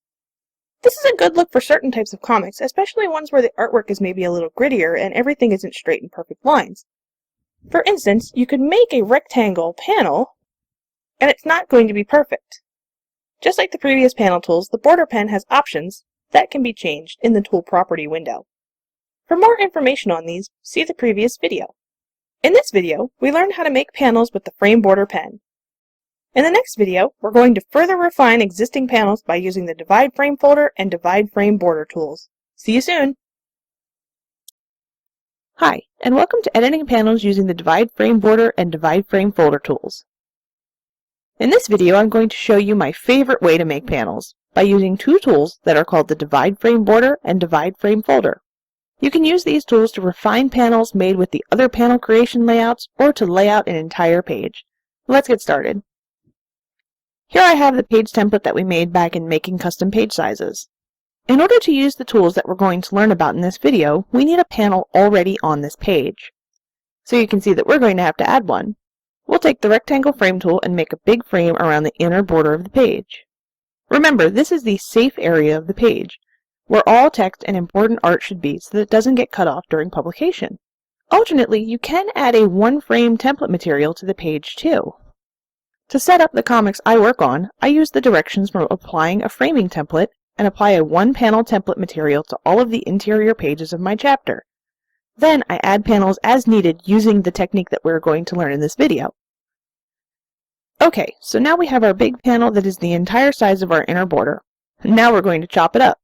This is a good look for certain types of comics, especially ones where the artwork is maybe a little grittier and everything isn't straight and perfect lines. For instance, you could make a rectangle panel, and it's not going to be perfect. Just like the previous panel tools, the border pen has options that can be changed in the Tool Property window. For more information on these, see the previous video. In this video, we learned how to make panels with the frame border pen. In the next video, we're going to further refine existing panels by using the Divide Frame Folder and Divide Frame Border tools. See you soon! Hi, and welcome to editing panels using the Divide Frame Border and Divide Frame Folder tools. In this video, I'm going to show you my favorite way to make panels by using two tools that are called the Divide Frame Border and Divide Frame Folder. You can use these tools to refine panels made with the other panel creation layouts or to lay out an entire page. Let's get started. Here I have the page template that we made back in making custom page sizes. In order to use the tools that we're going to learn about in this video, we need a panel already on this page. So you can see that we're going to have to add one. We'll take the rectangle frame tool and make a big frame around the inner border of the page. Remember, this is the safe area of the page, where all text and important art should be so that it doesn't get cut off during publication. Alternately, you can add a one-frame template material to the page too. To set up the comics I work on, I use the directions from applying a framing template and apply a one-panel template material to all of the interior pages of my chapter. Then I add panels as needed using the technique that we're going to learn in this video. Okay, so now we have our big panel that is the entire size of our inner border. Now we're going to chop it up.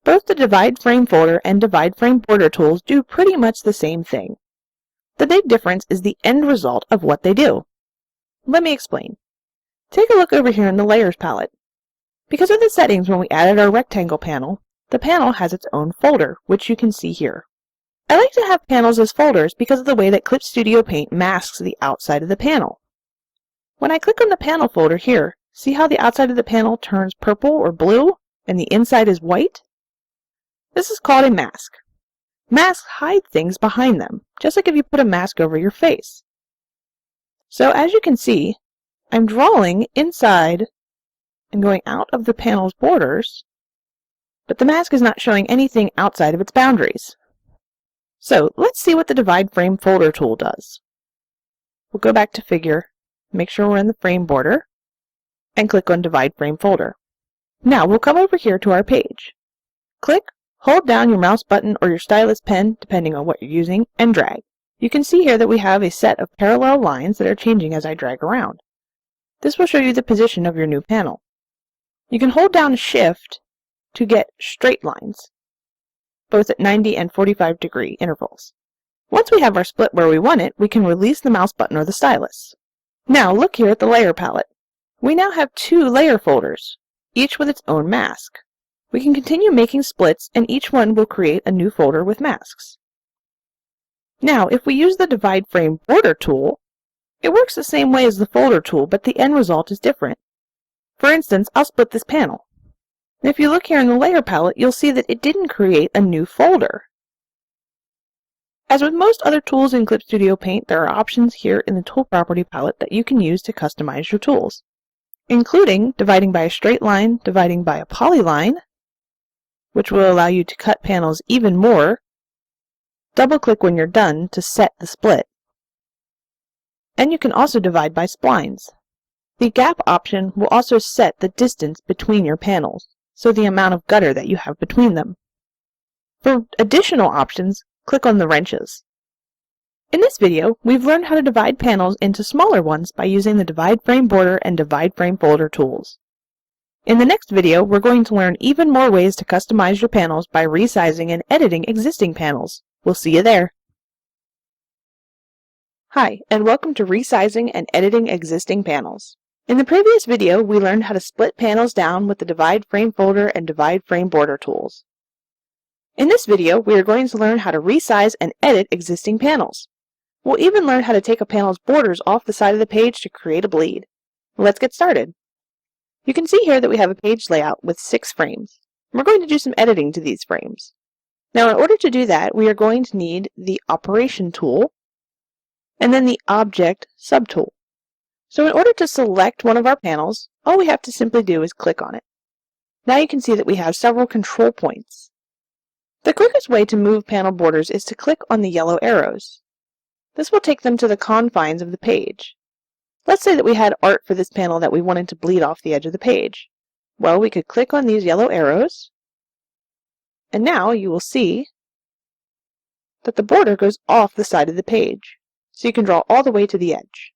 Both the Divide Frame Folder and Divide Frame Border tools do pretty much the same thing. The big difference is the end result of what they do. Let me explain. Take a look over here in the Layers palette. Because of the settings when we added our rectangle panel, the panel has its own folder, which you can see here. I like to have panels as folders because of the way that Clip Studio Paint masks the outside of the panel. When I click on the panel folder here, see how the outside of the panel turns purple or blue and the inside is white? This is called a mask. Masks hide things behind them, just like if you put a mask over your face. So as you can see, I'm drawing inside and going out of the panel's borders, but the mask is not showing anything outside of its boundaries. So let's see what the Divide Frame Folder tool does. We'll go back to Figure, make sure we're in the frame border, and click on Divide Frame Folder. Now we'll come over here to our page. Click, hold down your mouse button or your stylus pen, depending on what you're using, and drag. You can see here that we have a set of parallel lines that are changing as I drag around. This will show you the position of your new panel. You can hold down Shift to get straight lines, both at 90 and 45-degree intervals. Once we have our split where we want it, we can release the mouse button or the stylus. Now look here at the layer palette. We now have 2 layer folders, each with its own mask. We can continue making splits, and each one will create a new folder with masks. Now, if we use the Divide Frame Border tool, it works the same way as the folder tool, but the end result is different. For instance, I'll split this panel. And if you look here in the layer palette, you'll see that it didn't create a new folder. As with most other tools in Clip Studio Paint, there are options here in the Tool Property palette that you can use to customize your tools, including dividing by a straight line, dividing by a polyline, which will allow you to cut panels even more. Double-click when you're done to set the split. And you can also divide by splines. The gap option will also set the distance between your panels, so the amount of gutter that you have between them. For additional options, click on the wrenches. In this video, we've learned how to divide panels into smaller ones by using the Divide Frame Border and Divide Frame Folder tools. In the next video, we're going to learn even more ways to customize your panels by resizing and editing existing panels. We'll see you there. Hi, and welcome to Resizing and Editing Existing Panels. In the previous video, we learned how to split panels down with the Divide Frame Folder and Divide Frame Border tools. In this video, we are going to learn how to resize and edit existing panels. We'll even learn how to take a panel's borders off the side of the page to create a bleed. Let's get started. You can see here that we have a page layout with 6 frames. We're going to do some editing to these frames. Now, in order to do that, we are going to need the Operation tool and then the Object subtool. So in order to select one of our panels, all we have to simply do is click on it. Now you can see that we have several control points. The quickest way to move panel borders is to click on the yellow arrows. This will take them to the confines of the page. Let's say that we had art for this panel that we wanted to bleed off the edge of the page. Well, we could click on these yellow arrows, and now you will see that the border goes off the side of the page, so you can draw all the way to the edge.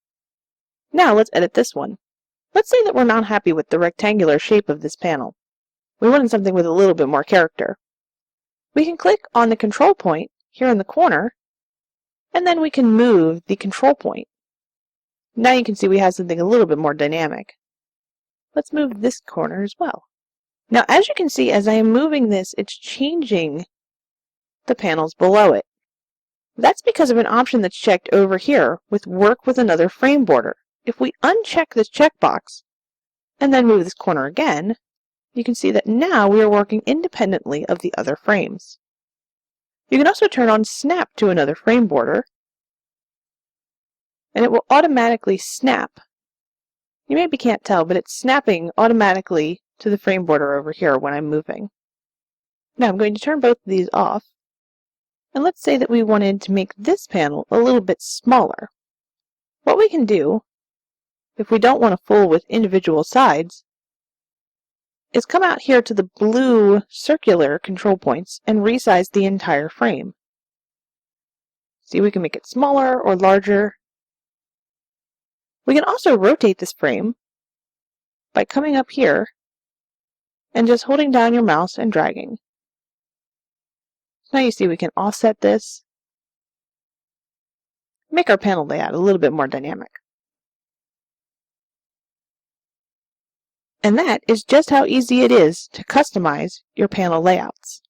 Now let's edit this one. Let's say that we're not happy with the rectangular shape of this panel. We wanted something with a little bit more character. We can click on the control point here in the corner, and then we can move the control point. Now you can see we have something a little bit more dynamic. Let's move this corner as well. Now, as you can see, as I am moving this, it's changing the panels below it. That's because of an option that's checked over here with Work with Another Frame Border. If we uncheck this checkbox and then move this corner again, you can see that now we are working independently of the other frames. You can also turn on Snap to Another Frame Border, and it will automatically snap. You maybe can't tell, but it's snapping automatically to the frame border over here when I'm moving. Now I'm going to turn both of these off, and let's say that we wanted to make this panel a little bit smaller. What we can do, if we don't want to fool with individual sides, is come out here to the blue circular control points and resize the entire frame. See, we can make it smaller or larger. We can also rotate this frame by coming up here and just holding down your mouse and dragging. Now you see we can offset this, make our panel layout a little bit more dynamic. And that is just how easy it is to customize your panel layouts.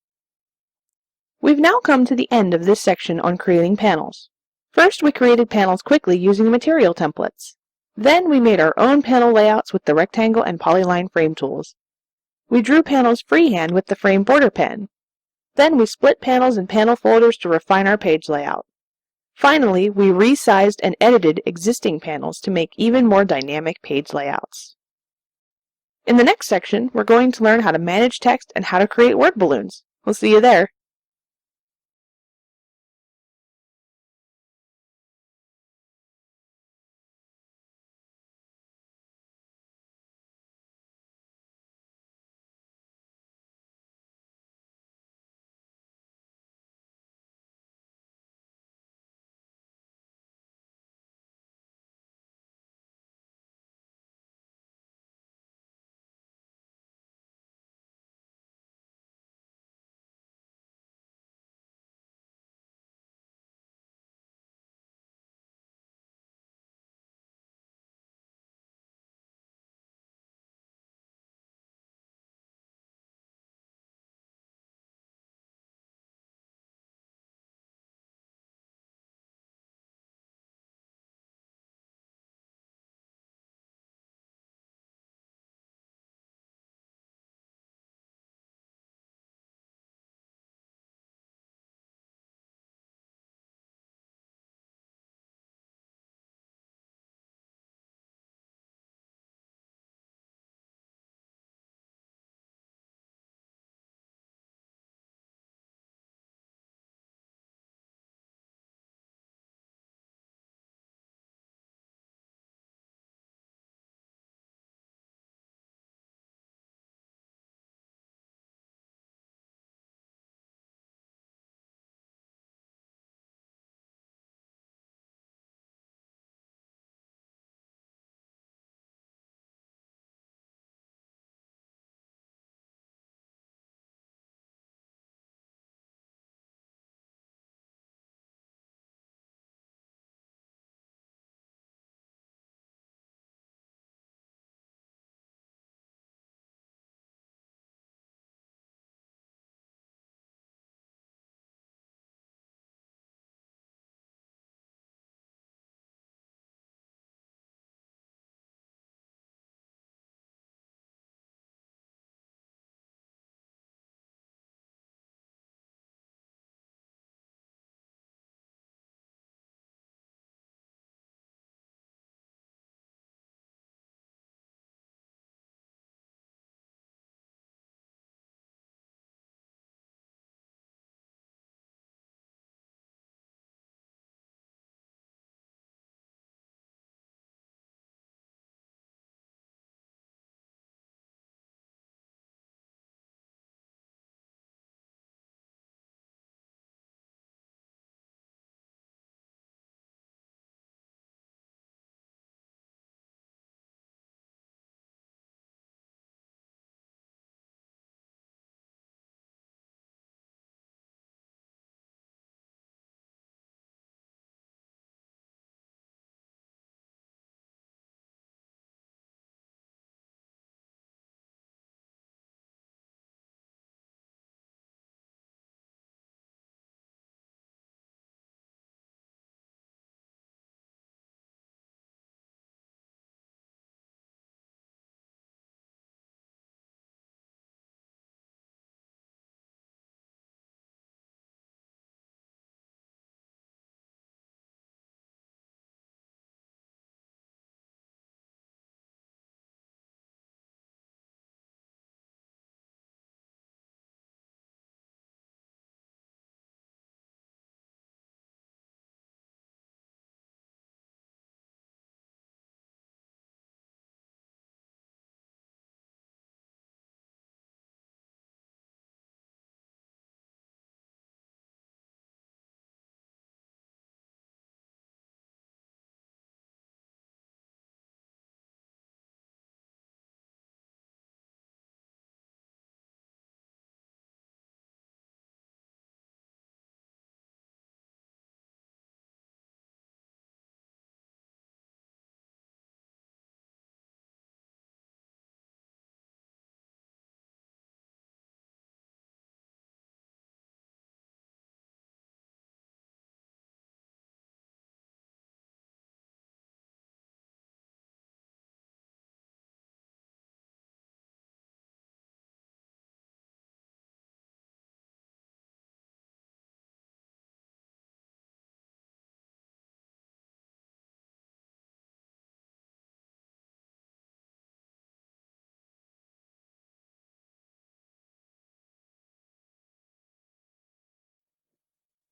We've now come to the end of this section on creating panels. First, we created panels quickly using the material templates. Then we made our own panel layouts with the rectangle and polyline frame tools. We drew panels freehand with the frame border pen. Then we split panels and panel folders to refine our page layout. Finally, we resized and edited existing panels to make even more dynamic page layouts. In the next section, we're going to learn how to manage text and how to create word balloons. We'll see you there.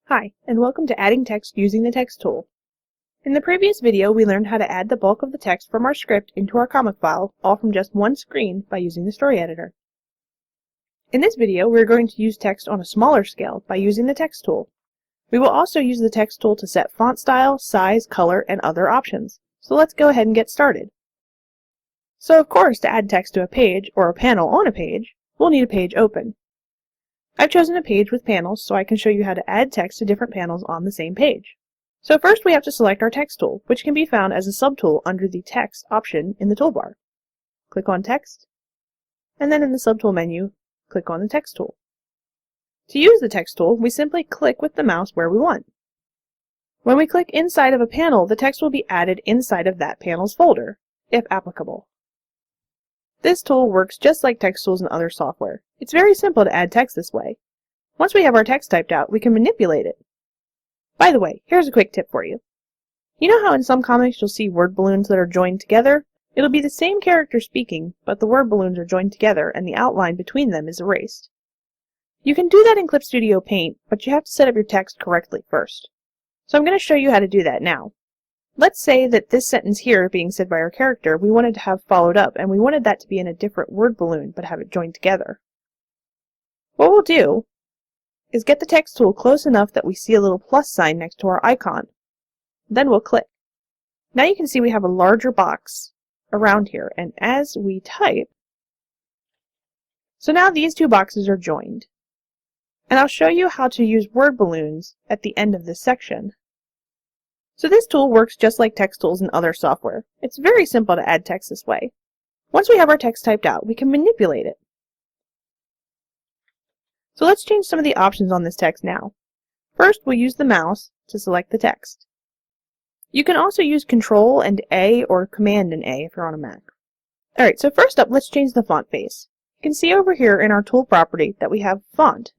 Hi, and welcome to adding text using the text tool. In the previous video, we learned how to add the bulk of the text from our script into our comic file, all from just one screen by using the story editor. In this video, we're going to use text on a smaller scale by using the text tool. We will also use the text tool to set font style, size, color, and other options. So let's go ahead and get started. So of course, to add text to a page, or a panel on a page, we'll need a page open. I've chosen a page with panels so I can show you how to add text to different panels on the same page. So first we have to select our text tool, which can be found as a subtool under the text option in the toolbar. Click on text, and then in the subtool menu, click on the text tool. To use the text tool, we simply click with the mouse where we want. When we click inside of a panel, the text will be added inside of that panel's folder, if applicable. This tool works just like text tools in other software. It's very simple to add text this way. Once we have our text typed out, we can manipulate it. By the way, here's a quick tip for you. You know how in some comics you'll see word balloons that are joined together? It'll be the same character speaking, but the word balloons are joined together and the outline between them is erased. You can do that in Clip Studio Paint, but you have to set up your text correctly first. So I'm going to show you how to do that now. Let's say that this sentence here being said by our character we wanted to have followed up, and we wanted that to be in a different word balloon but have it joined together. What we'll do is get the text tool close enough that we see a little plus sign next to our icon. Then we'll click. Now you can see we have a larger box around here, and as we type, so now these two boxes are joined. And I'll show you how to use word balloons at the end of this section. So this tool works just like text tools in other software. It's very simple to add text this way. Once we have our text typed out, we can manipulate it. So let's change some of the options on this text now. First, we'll use the mouse to select the text. You can also use Control and A or Command and A if you're on a Mac. Alright, so first up, let's change the font face. You can see over here in our tool property that we have font.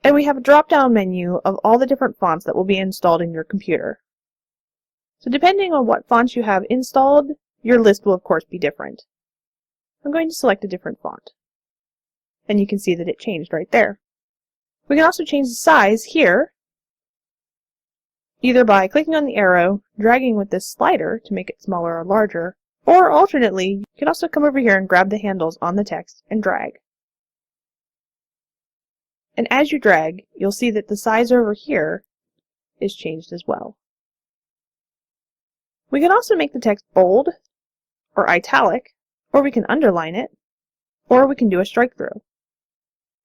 And we have a drop-down menu of all the different fonts that will be installed in your computer. So depending on what fonts you have installed, your list will of course be different. I'm going to select a different font. And you can see that it changed right there. We can also change the size here, either by clicking on the arrow, dragging with this slider to make it smaller or larger, or alternately, you can also come over here and grab the handles on the text and drag. And as you drag, you'll see that the size over here is changed as well. We can also make the text bold, or italic, or we can underline it, or we can do a strike through.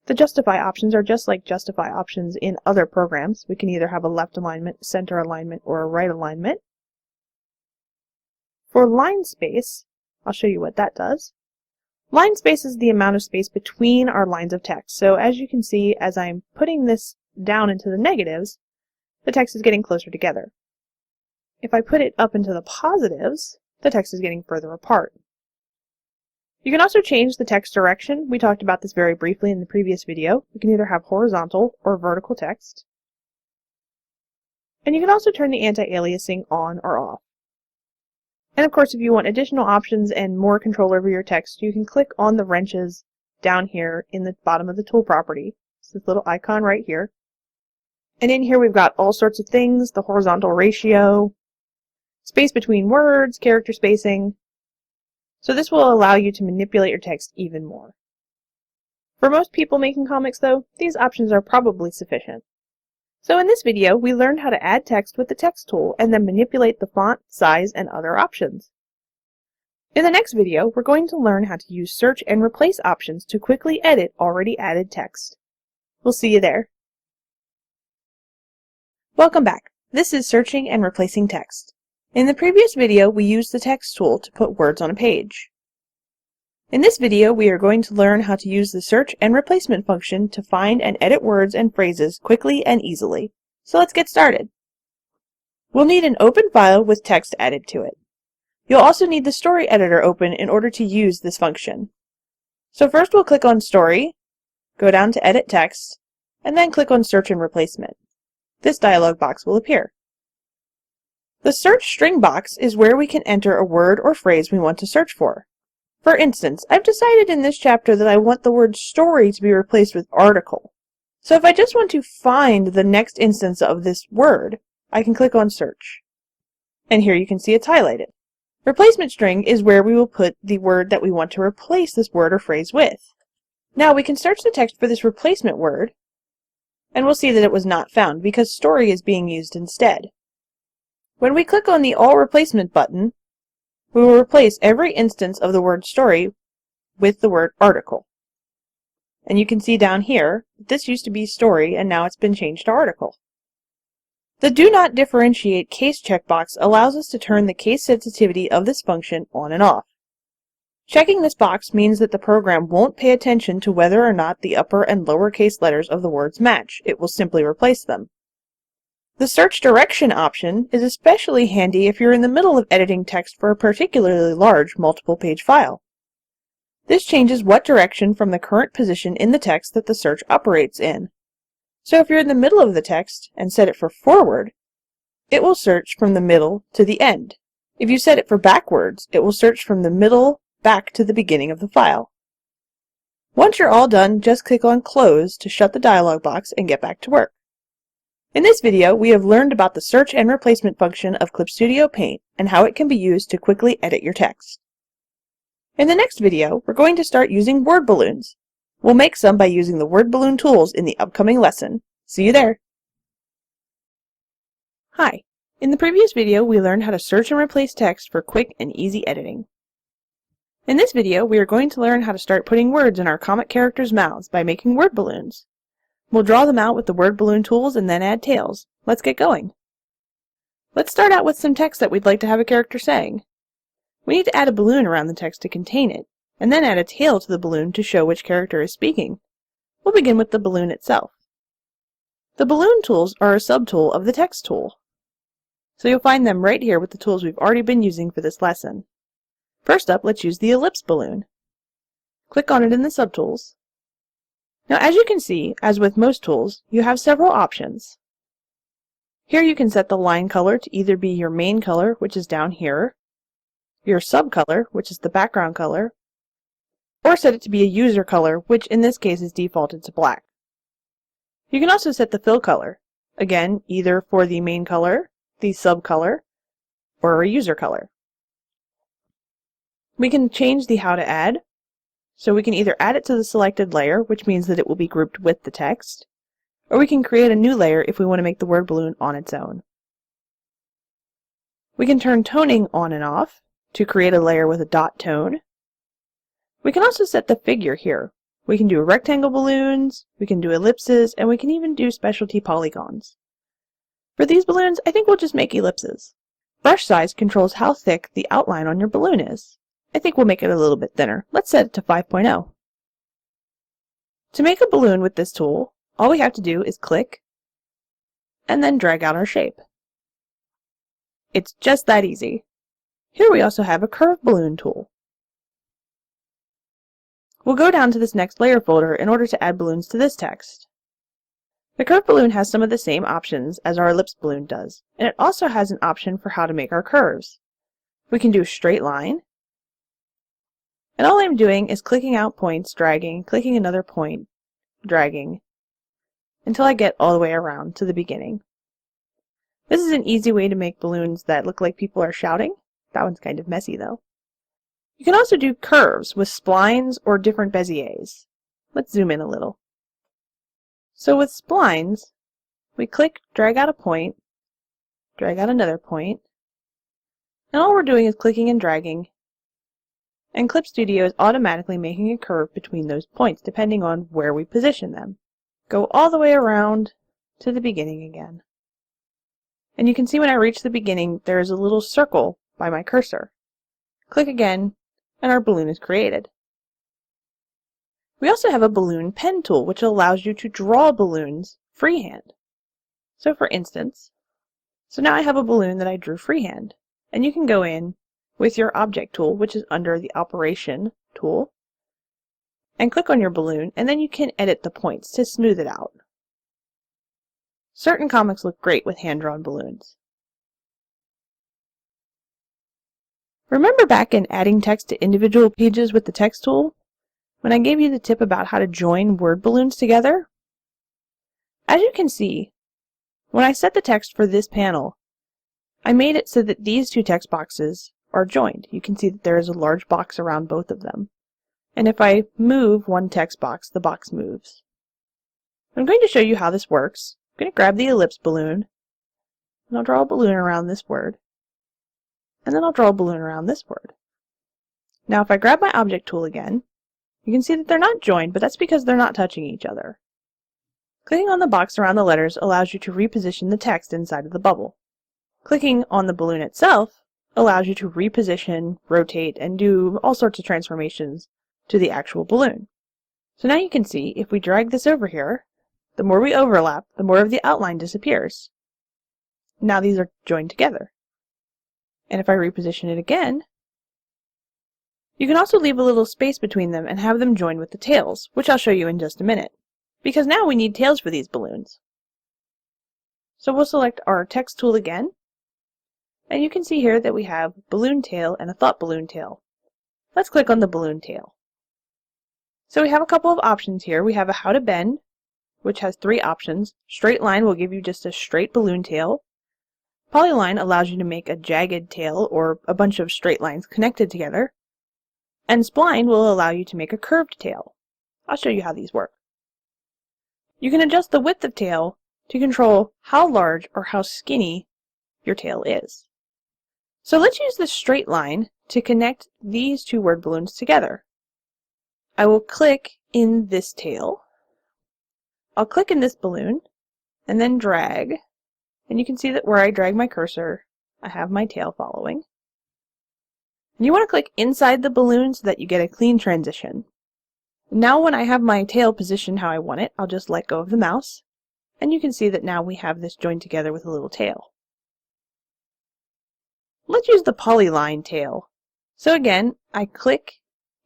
The justify options are just like justify options in other programs. We can either have a left alignment, center alignment, or a right alignment. For line space, I'll show you what that does. Line space is the amount of space between our lines of text. So as you can see, as I'm putting this down into the negatives, the text is getting closer together. If I put it up into the positives, the text is getting further apart. You can also change the text direction. We talked about this very briefly in the previous video. We can either have horizontal or vertical text. And you can also turn the anti-aliasing on or off. And of course, if you want additional options and more control over your text, you can click on the wrenches down here in the bottom of the tool property. It's this little icon right here. And in here we've got all sorts of things, the horizontal ratio, space between words, character spacing. So this will allow you to manipulate your text even more. For most people making comics though, these options are probably sufficient. So in this video, we learned how to add text with the text tool and then manipulate the font, size, and other options. In the next video, we're going to learn how to use search and replace options to quickly edit already added text. We'll see you there. Welcome back. This is searching and replacing text. In the previous video, we used the text tool to put words on a page. In this video, we are going to learn how to use the search and replacement function to find and edit words and phrases quickly and easily. So let's get started. We'll need an open file with text added to it. You'll also need the story editor open in order to use this function. So first we'll click on Story, go down to Edit Text, and then click on Search and Replacement. This dialog box will appear. The search string box is where we can enter a word or phrase we want to search for. For instance, I've decided in this chapter that I want the word story to be replaced with article. So if I just want to find the next instance of this word, I can click on Search. And here you can see it's highlighted. Replacement string is where we will put the word that we want to replace this word or phrase with. Now we can search the text for this replacement word, and we'll see that it was not found because story is being used instead. When we click on the All Replacement button, we will replace every instance of the word story with the word article. And you can see down here, this used to be story and now it's been changed to article. The Do Not Differentiate Case checkbox allows us to turn the case sensitivity of this function on and off. Checking this box means that the program won't pay attention to whether or not the upper and lower case letters of the words match. It will simply replace them. The search direction option is especially handy if you're in the middle of editing text for a particularly large multiple-page file. This changes what direction from the current position in the text that the search operates in. So if you're in the middle of the text and set it for forward, it will search from the middle to the end. If you set it for backwards, it will search from the middle back to the beginning of the file. Once you're all done, just click on Close to shut the dialog box and get back to work. In this video, we have learned about the search and replacement function of Clip Studio Paint and how it can be used to quickly edit your text. In the next video, we're going to start using word balloons. We'll make some by using the word balloon tools in the upcoming lesson. See you there! Hi! In the previous video, we learned how to search and replace text for quick and easy editing. In this video, we are going to learn how to start putting words in our comic characters' mouths by making word balloons. We'll draw them out with the word balloon tools and then add tails. Let's get going. Let's start out with some text that we'd like to have a character saying. We need to add a balloon around the text to contain it, and then add a tail to the balloon to show which character is speaking. We'll begin with the balloon itself. The balloon tools are a subtool of the text tool. So you'll find them right here with the tools we've already been using for this lesson. First up, let's use the ellipse balloon. Click on it in the subtools. Now as you can see, as with most tools, you have several options. Here you can set the line color to either be your main color, which is down here, your subcolor, which is the background color, or set it to be a user color, which in this case is defaulted to black. You can also set the fill color, again either for the main color, the subcolor, or a user color. We can change the how to add, so we can either add it to the selected layer, which means that it will be grouped with the text, or we can create a new layer if we want to make the word balloon on its own. We can turn toning on and off to create a layer with a dot tone. We can also set the figure here. We can do rectangle balloons, we can do ellipses, and we can even do specialty polygons. For these balloons, I think we'll just make ellipses. Brush size controls how thick the outline on your balloon is. I think we'll make it a little bit thinner. Let's set it to 5.0. To make a balloon with this tool, all we have to do is click and then drag out our shape. It's just that easy. Here we also have a curve balloon tool. We'll go down to this next layer folder in order to add balloons to this text. The curve balloon has some of the same options as our ellipse balloon does, and it also has an option for how to make our curves. We can do a straight line, and all I'm doing is clicking out points, dragging, clicking another point, dragging, until I get all the way around to the beginning. This is an easy way to make balloons that look like people are shouting. That one's kind of messy though. You can also do curves with splines or different Beziers. Let's zoom in a little. So with splines, we click, drag out a point, drag out another point, and all we're doing is clicking and dragging, and Clip Studio is automatically making a curve between those points depending on where we position them. Go all the way around to the beginning again. And you can see when I reach the beginning, there is a little circle by my cursor. Click again, and our balloon is created. We also have a balloon pen tool, which allows you to draw balloons freehand. So for instance, now I have a balloon that I drew freehand, and you can go in with your object tool, which is under the operation tool, and click on your balloon, and then you can edit the points to smooth it out. Certain comics look great with hand-drawn balloons. Remember back in adding text to individual pages with the text tool, when I gave you the tip about how to join word balloons together? As you can see, when I set the text for this panel, I made it so that these two text boxes are joined. You can see that there is a large box around both of them. And if I move one text box, the box moves. I'm going to show you how this works. I'm going to grab the ellipse balloon, and I'll draw a balloon around this word, and then I'll draw a balloon around this word. Now if I grab my object tool again, you can see that they're not joined, but that's because they're not touching each other. Clicking on the box around the letters allows you to reposition the text inside of the bubble. Clicking on the balloon itself allows you to reposition, rotate, and do all sorts of transformations to the actual balloon. So now you can see, if we drag this over here, the more we overlap, the more of the outline disappears. Now these are joined together. And if I reposition it again, you can also leave a little space between them and have them join with the tails, which I'll show you in just a minute, because now we need tails for these balloons. So we'll select our text tool again, and you can see here that we have balloon tail and a thought balloon tail. Let's click on the balloon tail. So we have a couple of options here. We have a how to bend, which has 3 options. Straight line will give you just a straight balloon tail. Polyline allows you to make a jagged tail or a bunch of straight lines connected together. And spline will allow you to make a curved tail. I'll show you how these work. You can adjust the width of tail to control how large or how skinny your tail is. So let's use the straight line to connect these 2 word balloons together. I will click in this tail. I'll click in this balloon and then drag. And you can see that where I drag my cursor, I have my tail following. And you want to click inside the balloon so that you get a clean transition. Now when I have my tail positioned how I want it, I'll just let go of the mouse. And you can see that now we have this joined together with a little tail. Let's use the polyline tail. So again, I click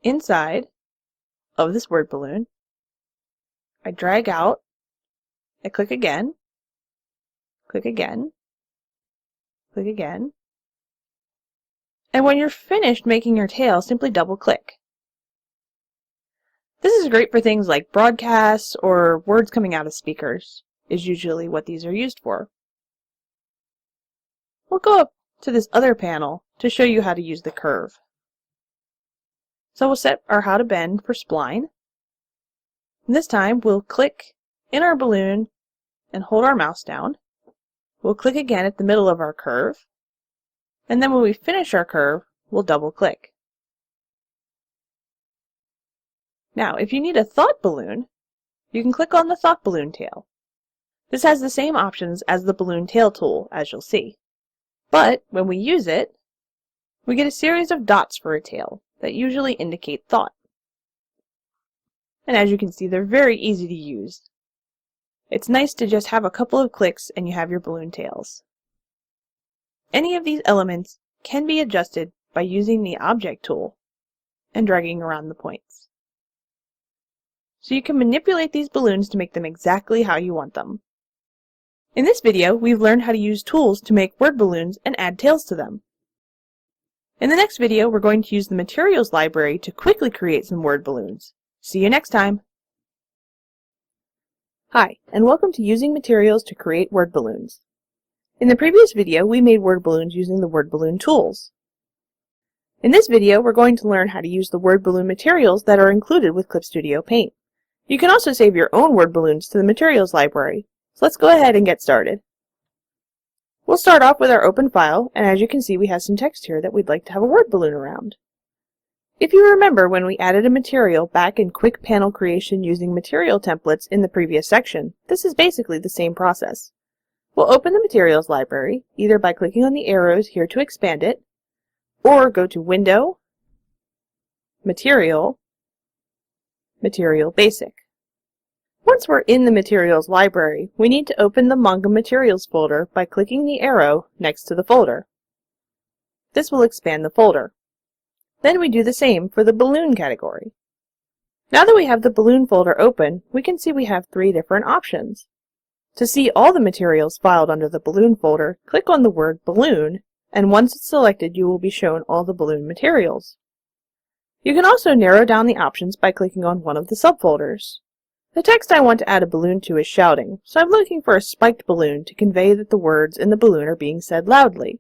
inside of this word balloon. I drag out. I click again. Click again. Click again. And when you're finished making your tail, simply double click. This is great for things like broadcasts or words coming out of speakers, is usually what these are used for. We'll go up to this other panel to show you how to use the curve. So we'll set our how to bend for spline. And this time we'll click in our balloon and hold our mouse down. We'll click again at the middle of our curve. And then when we finish our curve, we'll double click. Now, if you need a thought balloon, you can click on the thought balloon tail. This has the same options as the balloon tail tool, as you'll see. But when we use it, we get a series of dots for a tail that usually indicate thought. And as you can see, they're very easy to use. It's nice to just have a couple of clicks and you have your balloon tails. Any of these elements can be adjusted by using the object tool and dragging around the points. So you can manipulate these balloons to make them exactly how you want them. In this video, we've learned how to use tools to make word balloons and add tails to them. In the next video, we're going to use the materials library to quickly create some word balloons. See you next time! Hi, and welcome to Using Materials to Create Word Balloons. In the previous video, we made word balloons using the word balloon tools. In this video, we're going to learn how to use the word balloon materials that are included with Clip Studio Paint. You can also save your own word balloons to the materials library. So let's go ahead and get started. We'll start off with our open file, and as you can see, we have some text here that we'd like to have a word balloon around. If you remember when we added a material back in Quick Panel Creation using material templates in the previous section, this is basically the same process. We'll open the materials library, either by clicking on the arrows here to expand it, or go to Window, Material, Material Basic. Once we're in the materials library, we need to open the Manga Materials folder by clicking the arrow next to the folder. This will expand the folder. Then we do the same for the balloon category. Now that we have the balloon folder open, we can see we have 3 different options. To see all the materials filed under the balloon folder, click on the word balloon, and once it's selected, you will be shown all the balloon materials. You can also narrow down the options by clicking on one of the subfolders. The text I want to add a balloon to is shouting, so I'm looking for a spiked balloon to convey that the words in the balloon are being said loudly.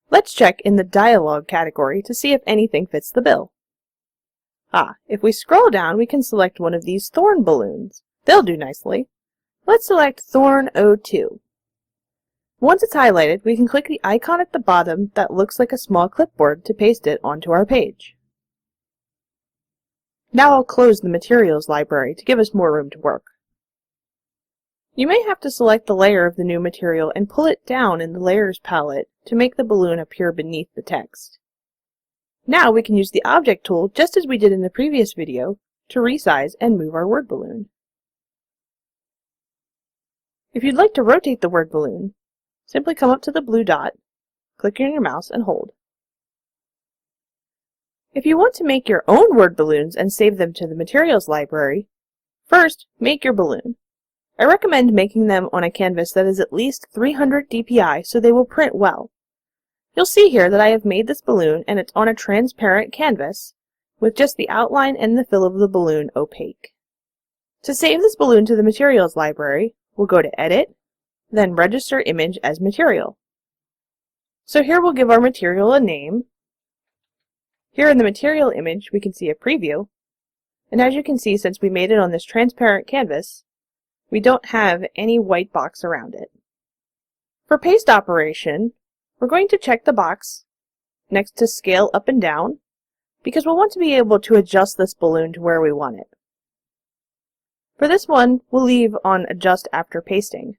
Let's check in the dialogue category to see if anything fits the bill. If we scroll down, we can select one of these thorn balloons. They'll do nicely. Let's select Thorn 02. Once it's highlighted, we can click the icon at the bottom that looks like a small clipboard to paste it onto our page. Now I'll close the materials library to give us more room to work. You may have to select the layer of the new material and pull it down in the Layers palette to make the balloon appear beneath the text. Now we can use the Object tool, just as we did in the previous video, to resize and move our word balloon. If you'd like to rotate the word balloon, simply come up to the blue dot, click on your mouse and hold. If you want to make your own word balloons and save them to the materials library, first make your balloon. I recommend making them on a canvas that is at least 300 dpi so they will print well. You'll see here that I have made this balloon and it's on a transparent canvas with just the outline and the fill of the balloon opaque. To save this balloon to the materials library, we'll go to Edit, then Register Image as Material. So here we'll give our material a name. Here in the material image we can see a preview, and as you can see, since we made it on this transparent canvas, we don't have any white box around it. For paste operation, we're going to check the box next to Scale Up and Down, because we'll want to be able to adjust this balloon to where we want it. For this one, we'll leave on Adjust After Pasting.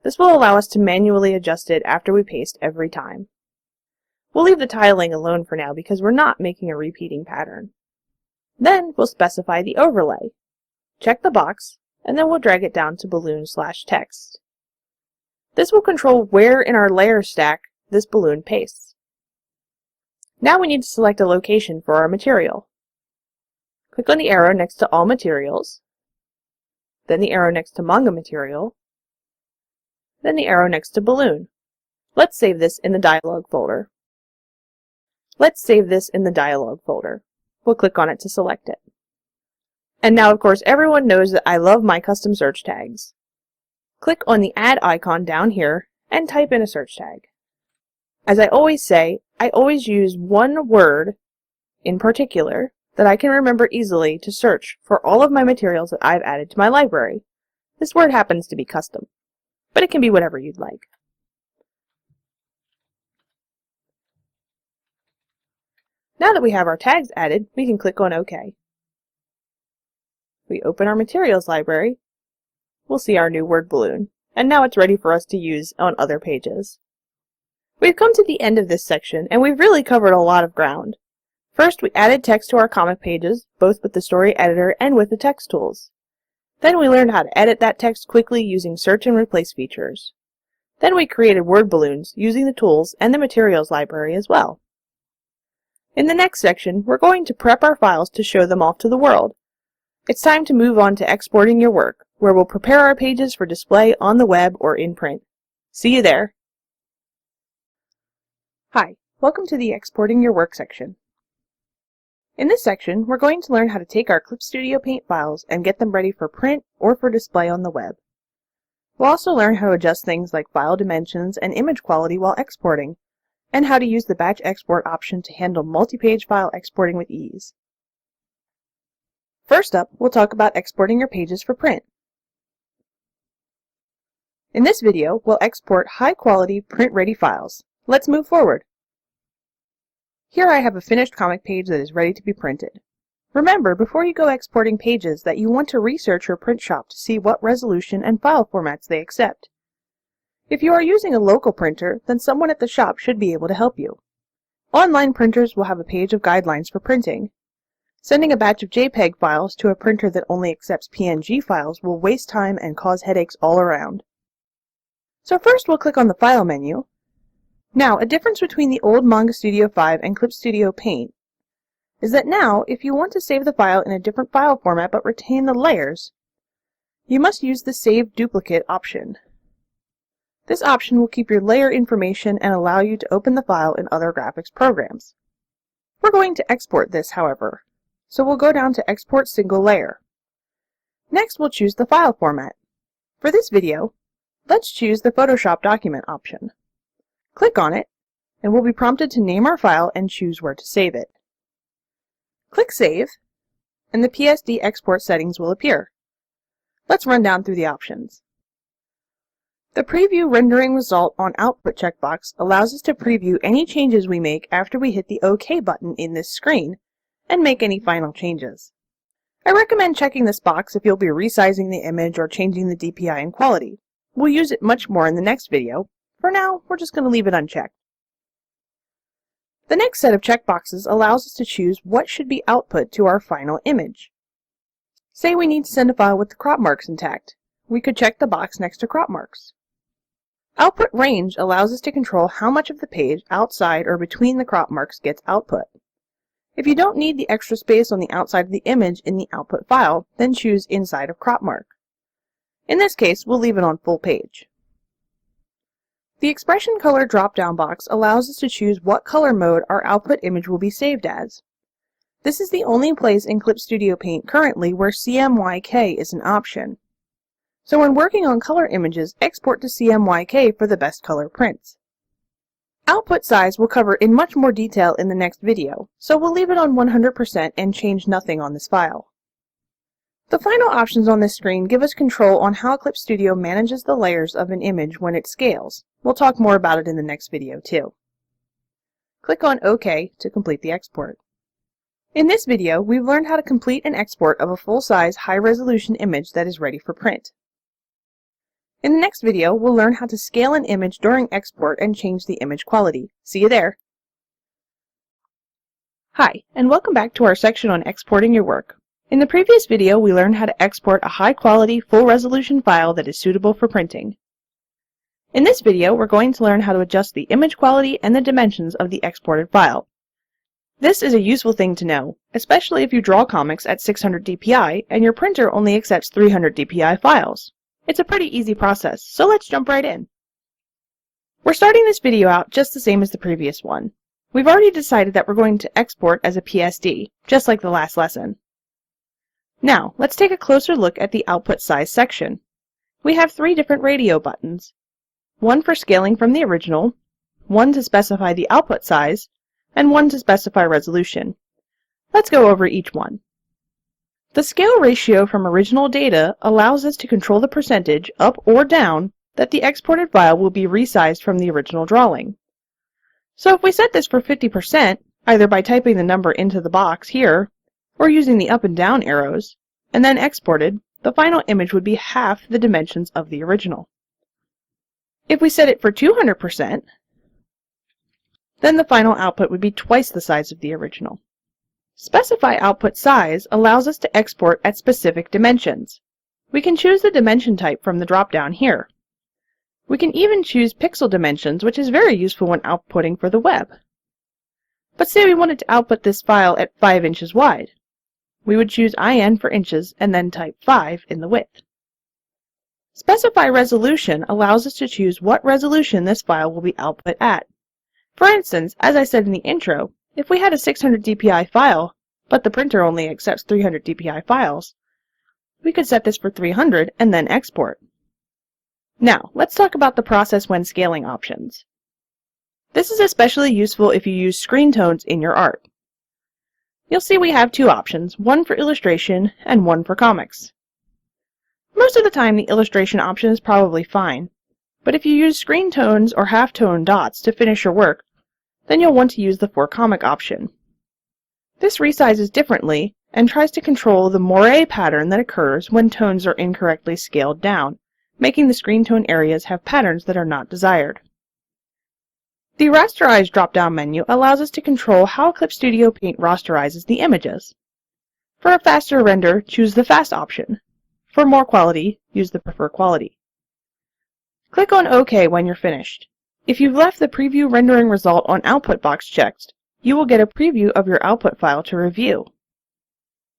This will allow us to manually adjust it after we paste every time. We'll leave the tiling alone for now because we're not making a repeating pattern. Then we'll specify the overlay. Check the box, and then we'll drag it down to Balloon/Text. This will control where in our layer stack this balloon pastes. Now we need to select a location for our material. Click on the arrow next to All Materials, then the arrow next to Manga Material, then the arrow next to Balloon. Let's save this in the Dialog folder. We'll click on it to select it. And now, of course, everyone knows that I love my custom search tags. Click on the Add icon down here and type in a search tag. As I always say, I always use one word in particular that I can remember easily to search for all of my materials that I've added to my library. This word happens to be custom, but it can be whatever you'd like. Now that we have our tags added, we can click on OK. We open our materials library, we'll see our new word balloon, and now it's ready for us to use on other pages. We've come to the end of this section, and we've really covered a lot of ground. First, we added text to our comic pages, both with the story editor and with the text tools. Then we learned how to edit that text quickly using search and replace features. Then we created word balloons using the tools and the materials library as well. In the next section, we're going to prep our files to show them off to the world. It's time to move on to exporting your work, where we'll prepare our pages for display on the web or in print. See you there! Hi, welcome to the Exporting Your Work section. In this section, we're going to learn how to take our Clip Studio Paint files and get them ready for print or for display on the web. We'll also learn how to adjust things like file dimensions and image quality while exporting, and how to use the batch export option to handle multi-page file exporting with ease. First up, we'll talk about exporting your pages for print. In this video, we'll export high-quality, print-ready files. Let's move forward. Here I have a finished comic page that is ready to be printed. Remember, before you go exporting pages, that you want to research your print shop to see what resolution and file formats they accept. If you are using a local printer, then someone at the shop should be able to help you. Online printers will have a page of guidelines for printing. Sending a batch of JPEG files to a printer that only accepts PNG files will waste time and cause headaches all around. So first we'll click on the File menu. Now, a difference between the old Manga Studio 5 and Clip Studio Paint is that now, if you want to save the file in a different file format but retain the layers, you must use the Save Duplicate option. This option will keep your layer information and allow you to open the file in other graphics programs. We're going to export this, however, so we'll go down to Export Single Layer. Next, we'll choose the file format. For this video, let's choose the Photoshop document option. Click on it, and we'll be prompted to name our file and choose where to save it. Click Save, and the PSD export settings will appear. Let's run down through the options. The Preview Rendering Result on Output checkbox allows us to preview any changes we make after we hit the OK button in this screen and make any final changes. I recommend checking this box if you'll be resizing the image or changing the DPI and quality. We'll use it much more in the next video. For now, we're just going to leave it unchecked. The next set of checkboxes allows us to choose what should be output to our final image. Say we need to send a file with the crop marks intact. We could check the box next to crop marks. Output range allows us to control how much of the page outside or between the crop marks gets output. If you don't need the extra space on the outside of the image in the output file, then choose inside of crop mark. In this case, we'll leave it on full page. The expression color drop-down box allows us to choose what color mode our output image will be saved as. This is the only place in Clip Studio Paint currently where CMYK is an option. So when working on color images, export to CMYK for the best color prints. Output size we'll cover in much more detail in the next video, so we'll leave it on 100% and change nothing on this file. The final options on this screen give us control on how Clip Studio manages the layers of an image when it scales. We'll talk more about it in the next video too. Click on OK to complete the export. In this video, we've learned how to complete an export of a full-size, high-resolution image that is ready for print. In the next video, we'll learn how to scale an image during export and change the image quality. See you there! Hi, and welcome back to our section on exporting your work. In the previous video, we learned how to export a high-quality, full-resolution file that is suitable for printing. In this video, we're going to learn how to adjust the image quality and the dimensions of the exported file. This is a useful thing to know, especially if you draw comics at 600 dpi and your printer only accepts 300 dpi files. It's a pretty easy process, so let's jump right in. We're starting this video out just the same as the previous one. We've already decided that we're going to export as a PSD, just like the last lesson. Now, let's take a closer look at the output size section. We have 3 different radio buttons. One for scaling from the original, one to specify the output size, and one to specify resolution. Let's go over each one. The scale ratio from original data allows us to control the percentage, up or down, that the exported file will be resized from the original drawing. So if we set this for 50%, either by typing the number into the box here, or using the up and down arrows, and then exported, the final image would be half the dimensions of the original. If we set it for 200%, then the final output would be twice the size of the original. Specify output size allows us to export at specific dimensions. We can choose the dimension type from the drop-down here. We can even choose pixel dimensions, which is very useful when outputting for the web. But say we wanted to output this file at 5 inches wide. We would choose IN for inches and then type 5 in the width. Specify resolution allows us to choose what resolution this file will be output at. For instance, as I said in the intro, if we had a 600 dpi file, but the printer only accepts 300 dpi files, we could set this for 300 and then export. Now, let's talk about the process when scaling options. This is especially useful if you use screen tones in your art. You'll see we have 2 options, one for illustration and one for comics. Most of the time the illustration option is probably fine, but if you use screen tones or halftone dots to finish your work, then you'll want to use the for comic option. This resizes differently and tries to control the moire pattern that occurs when tones are incorrectly scaled down, making the screen tone areas have patterns that are not desired. The Rasterize drop-down menu allows us to control how Clip Studio Paint rasterizes the images. For a faster render, choose the Fast option. For more quality, use the Prefer Quality. Click on OK when you're finished. If you've left the Preview Rendering Result on Output box checked, you will get a preview of your output file to review.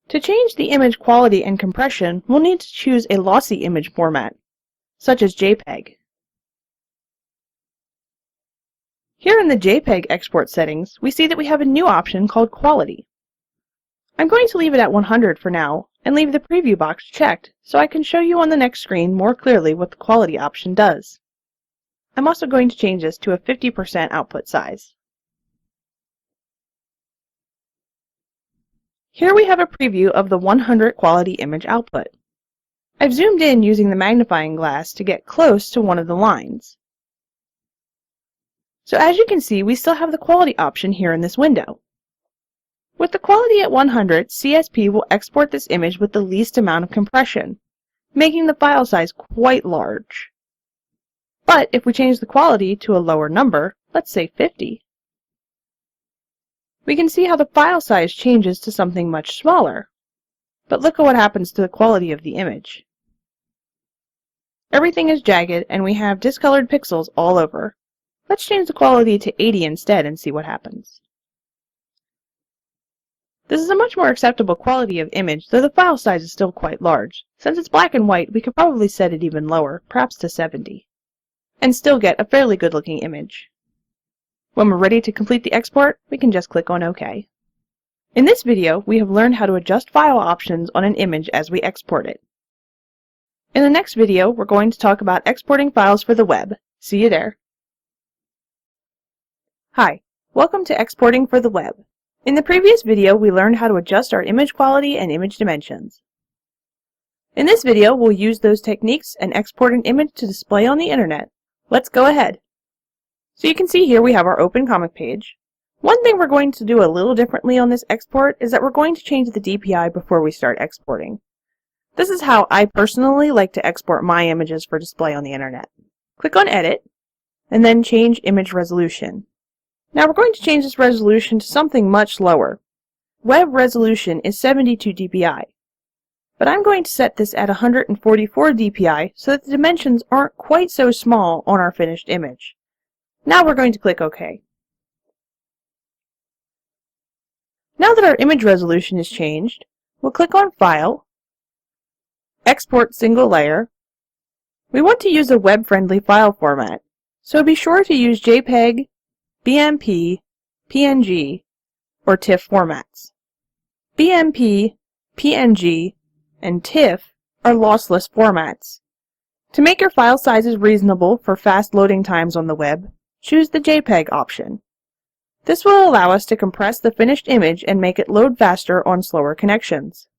To change the image quality and compression, we'll need to choose a lossy image format, such as JPEG. Here in the JPEG export settings, we see that we have a new option called Quality. I'm going to leave it at 100 for now, and leave the preview box checked so I can show you on the next screen more clearly what the quality option does. I'm also going to change this to a 50% output size. Here we have a preview of the 100 quality image output. I've zoomed in using the magnifying glass to get close to one of the lines. So as you can see, we still have the quality option here in this window. With the quality at 100, CSP will export this image with the least amount of compression, making the file size quite large. But if we change the quality to a lower number, let's say 50, we can see how the file size changes to something much smaller. But look at what happens to the quality of the image. Everything is jagged and we have discolored pixels all over. Let's change the quality to 80 instead and see what happens. This is a much more acceptable quality of image, though the file size is still quite large. Since it's black and white, we could probably set it even lower, perhaps to 70, and still get a fairly good looking image. When we're ready to complete the export, we can just click on OK. In this video, we have learned how to adjust file options on an image as we export it. In the next video, we're going to talk about exporting files for the web. See you there. Hi, welcome to Exporting for the Web. In the previous video, we learned how to adjust our image quality and image dimensions. In this video, we'll use those techniques and export an image to display on the internet. Let's go ahead. So you can see here we have our open comic page. One thing we're going to do a little differently on this export is that we're going to change the DPI before we start exporting. This is how I personally like to export my images for display on the internet. Click on Edit, and then change Image Resolution. Now we're going to change this resolution to something much lower. Web resolution is 72 dpi, but I'm going to set this at 144 dpi so that the dimensions aren't quite so small on our finished image. Now we're going to click OK. Now that our image resolution is changed, we'll click on File, Export Single Layer. We want to use a web-friendly file format, so be sure to use JPEG, BMP, PNG, or TIFF formats. BMP, PNG, and TIFF are lossless formats. To make your file sizes reasonable for fast loading times on the web, choose the JPEG option. This will allow us to compress the finished image and make it load faster on slower connections.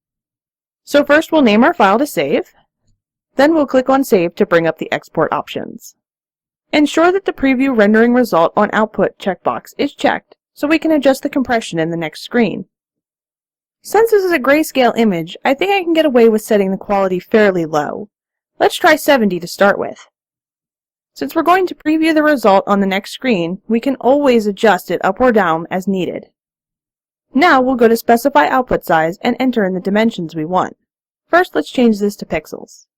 So first we'll name our file to save, then we'll click on Save to bring up the export options. Ensure that the Preview Rendering Result on Output checkbox is checked so we can adjust the compression in the next screen. Since this is a grayscale image, I think I can get away with setting the quality fairly low. Let's try 70 to start with. Since we're going to preview the result on the next screen, we can always adjust it up or down as needed. Now we'll go to Specify Output Size and enter in the dimensions we want. First, let's change this to pixels.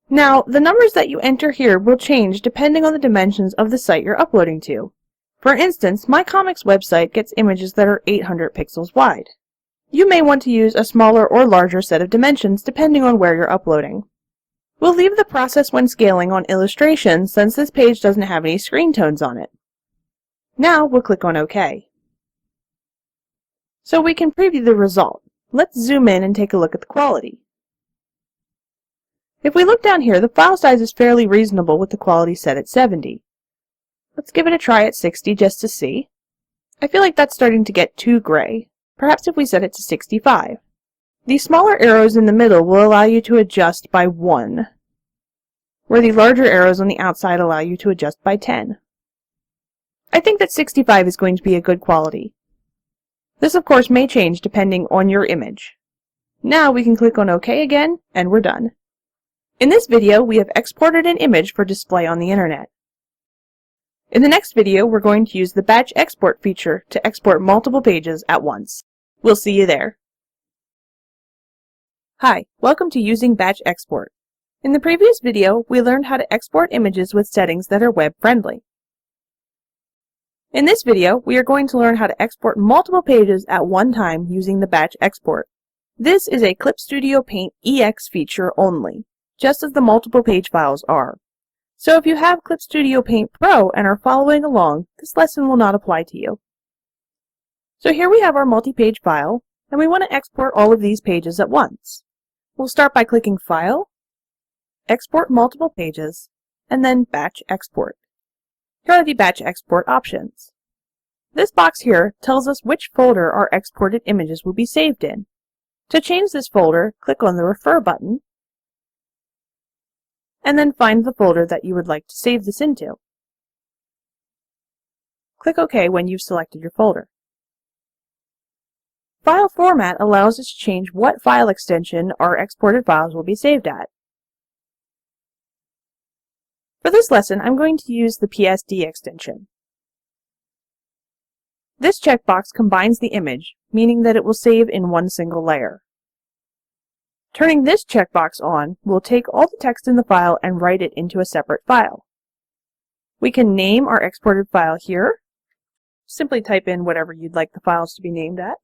Now, the numbers that you enter here will change depending on the dimensions of the site you're uploading to. For instance, my comics website gets images that are 800 pixels wide. You may want to use a smaller or larger set of dimensions depending on where you're uploading. We'll leave the process when scaling on illustration since this page doesn't have any screen tones on it. Now we'll click on OK. So we can preview the result. Let's zoom in and take a look at the quality. If we look down here, the file size is fairly reasonable with the quality set at 70. Let's give it a try at 60 just to see. I feel like that's starting to get too gray. Perhaps if we set it to 65. The smaller arrows in the middle will allow you to adjust by 1, where the larger arrows on the outside allow you to adjust by 10. I think that 65 is going to be a good quality. This of course may change depending on your image. Now we can click on OK again, and we're done. In this video, we have exported an image for display on the internet. In the next video, we're going to use the batch export feature to export multiple pages at once. We'll see you there. Hi, welcome to Using Batch Export. In the previous video, we learned how to export images with settings that are web-friendly. In this video, we are going to learn how to export multiple pages at one time using the batch export. This is a Clip Studio Paint EX feature only, just as the multiple page files are. So if you have Clip Studio Paint Pro and are following along, this lesson will not apply to you. So here we have our multi-page file, and we want to export all of these pages at once. We'll start by clicking File, Export Multiple Pages, and then Batch Export. Here are the Batch Export options. This box here tells us which folder our exported images will be saved in. To change this folder, click on the Refer button, and then find the folder that you would like to save this into. Click OK when you've selected your folder. File format allows us to change what file extension our exported files will be saved at. For this lesson, I'm going to use the PSD extension. This checkbox combines the image, meaning that it will save in one single layer. Turning this checkbox on will take all the text in the file and write it into a separate file. We can name our exported file here. Simply type in whatever you'd like the files to be named at.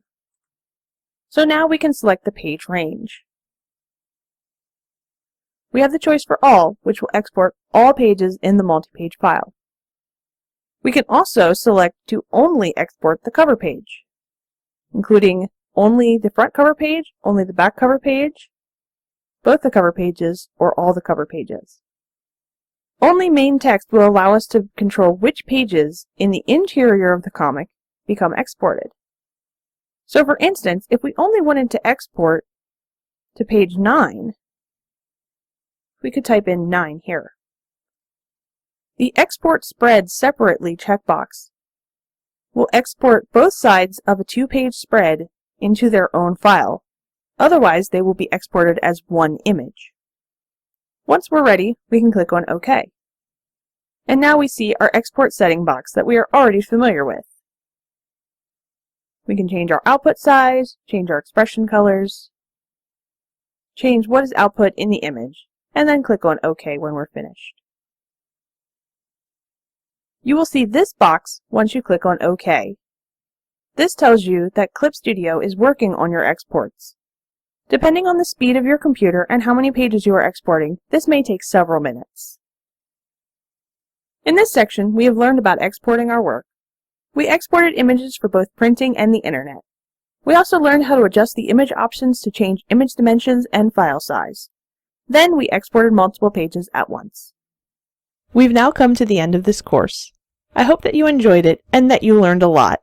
So now we can select the page range. We have the choice for all, which will export all pages in the multi-page file. We can also select to only export the cover page, including only the front cover page, only the back cover page, both the cover pages, or all the cover pages. Only main text will allow us to control which pages in the interior of the comic become exported. So for instance, if we only wanted to export to page 9, we could type in 9 here. The Export Spread Separately checkbox will export both sides of a 2-page spread into their own file. Otherwise, they will be exported as one image. Once we're ready, we can click on OK. And now we see our export setting box that we are already familiar with. We can change our output size, change our expression colors, change what is output in the image, and then click on OK when we're finished. You will see this box once you click on OK. This tells you that Clip Studio is working on your exports. Depending on the speed of your computer and how many pages you are exporting, this may take several minutes. In this section, we have learned about exporting our work. We exported images for both printing and the internet. We also learned how to adjust the image options to change image dimensions and file size. Then we exported multiple pages at once. We've now come to the end of this course. I hope that you enjoyed it and that you learned a lot.